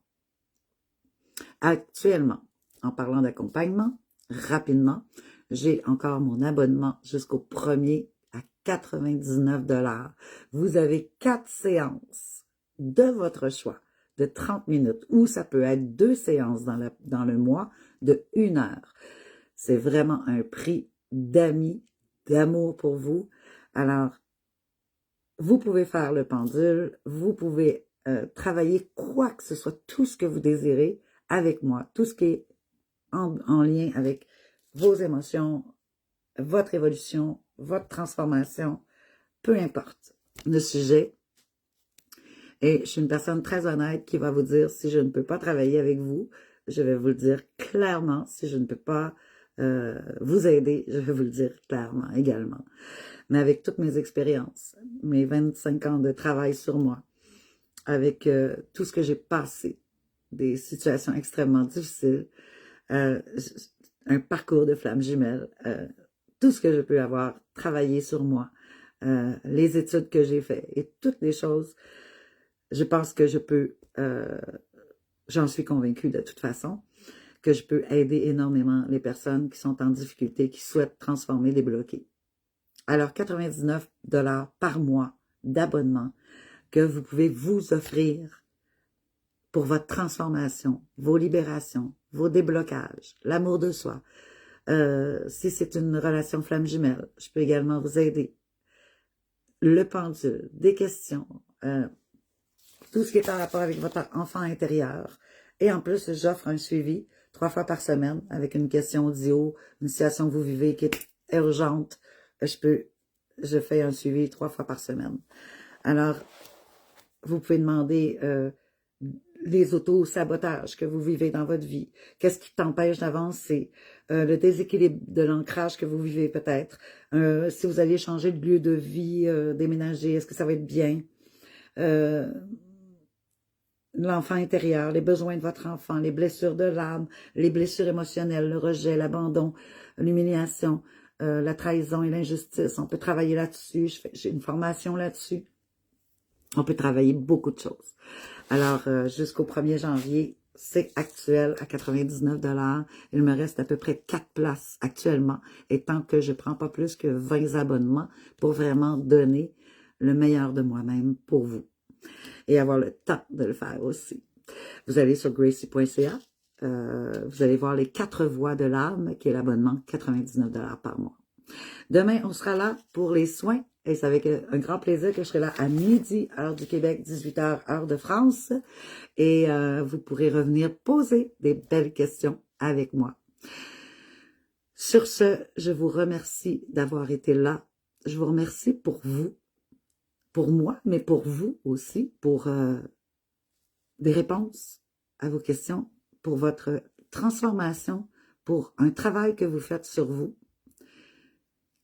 Actuellement, en parlant d'accompagnement, rapidement, j'ai encore mon abonnement jusqu'au 1er à 99 $. Vous avez 4 séances de votre choix de 30 minutes ou ça peut être 2 séances dans le mois de 1 heure. C'est vraiment un prix d'amis, d'amour pour vous. Alors, vous pouvez faire le pendule, vous pouvez travailler quoi que ce soit, tout ce que vous désirez avec moi, tout ce qui est en lien avec vos émotions, votre évolution, votre transformation, peu importe le sujet. Et je suis une personne très honnête qui va vous dire si je ne peux pas travailler avec vous, je vais vous le dire clairement. Si je ne peux pas vous aider, je vais vous le dire clairement également. Mais avec toutes mes expériences, mes 25 ans de travail sur moi, avec tout ce que j'ai passé, des situations extrêmement difficiles, un parcours de flamme jumelle, tout ce que je peux avoir travaillé sur moi, les études que j'ai faites et toutes les choses, je pense que je peux, j'en suis convaincue de toute façon, que je peux aider énormément les personnes qui sont en difficulté, qui souhaitent transformer, débloquer. Alors, 99 $ par mois d'abonnement que vous pouvez vous offrir pour votre transformation, vos libérations, vos déblocages, l'amour de soi. Si c'est une relation flamme jumelle, je peux également vous aider. Le pendule, des questions, tout ce qui est en rapport avec votre enfant intérieur. Et en plus, j'offre un suivi 3 fois par semaine avec une question audio, une situation que vous vivez qui est urgente. Je fais un suivi 3 fois par semaine. Alors, Vous pouvez demander les auto-sabotages que vous vivez dans votre vie. Qu'est-ce qui t'empêche d'avancer? Le déséquilibre de l'ancrage que vous vivez peut-être. Si vous alliez changer de lieu de vie, déménager, est-ce que ça va être bien? L'enfant intérieur, les besoins de votre enfant, les blessures de l'âme, les blessures émotionnelles, le rejet, l'abandon, l'humiliation, la trahison et l'injustice. On peut travailler là-dessus. J'ai une formation là-dessus. On peut travailler beaucoup de choses. Alors, jusqu'au 1er janvier, c'est actuel à 99 $. Il me reste à peu près 4 places actuellement. Et tant que je prends pas plus que 20 abonnements pour vraiment donner le meilleur de moi-même pour vous. Et avoir le temps de le faire aussi. Vous allez sur gracie.ca, vous allez voir les 4 voies de l'âme, qui est l'abonnement, 99 $ par mois. Demain, on sera là pour les soins, et c'est avec un grand plaisir que je serai là à midi, heure du Québec, 18h, heure de France, et vous pourrez revenir poser des belles questions avec moi. Sur ce, je vous remercie d'avoir été là. Je vous remercie pour vous, pour moi, mais pour vous aussi, pour des réponses à vos questions, pour votre transformation, pour un travail que vous faites sur vous,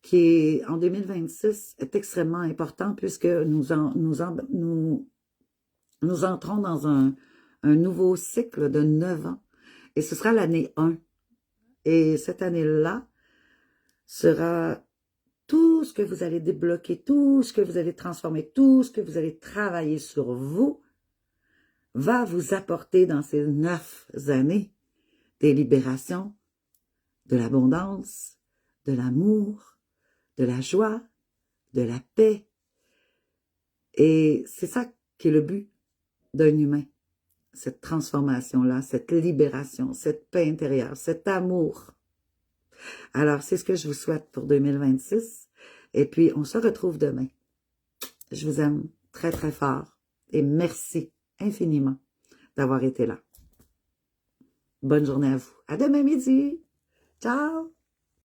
qui est, en 2026 est extrêmement important puisque nous entrons dans un nouveau cycle de 9 ans et ce sera l'année 1. Et cette année-là sera tout ce que vous allez débloquer, tout ce que vous allez transformer, tout ce que vous allez travailler sur vous va vous apporter dans ces 9 années des libérations, de l'abondance, de l'amour, de la joie, de la paix. Et c'est ça qui est le but d'un humain, cette transformation-là, cette libération, cette paix intérieure, cet amour. Alors, c'est ce que je vous souhaite pour 2026. Et puis, on se retrouve demain. Je vous aime très, très fort et merci infiniment d'avoir été là. Bonne journée à vous. À demain midi. Ciao!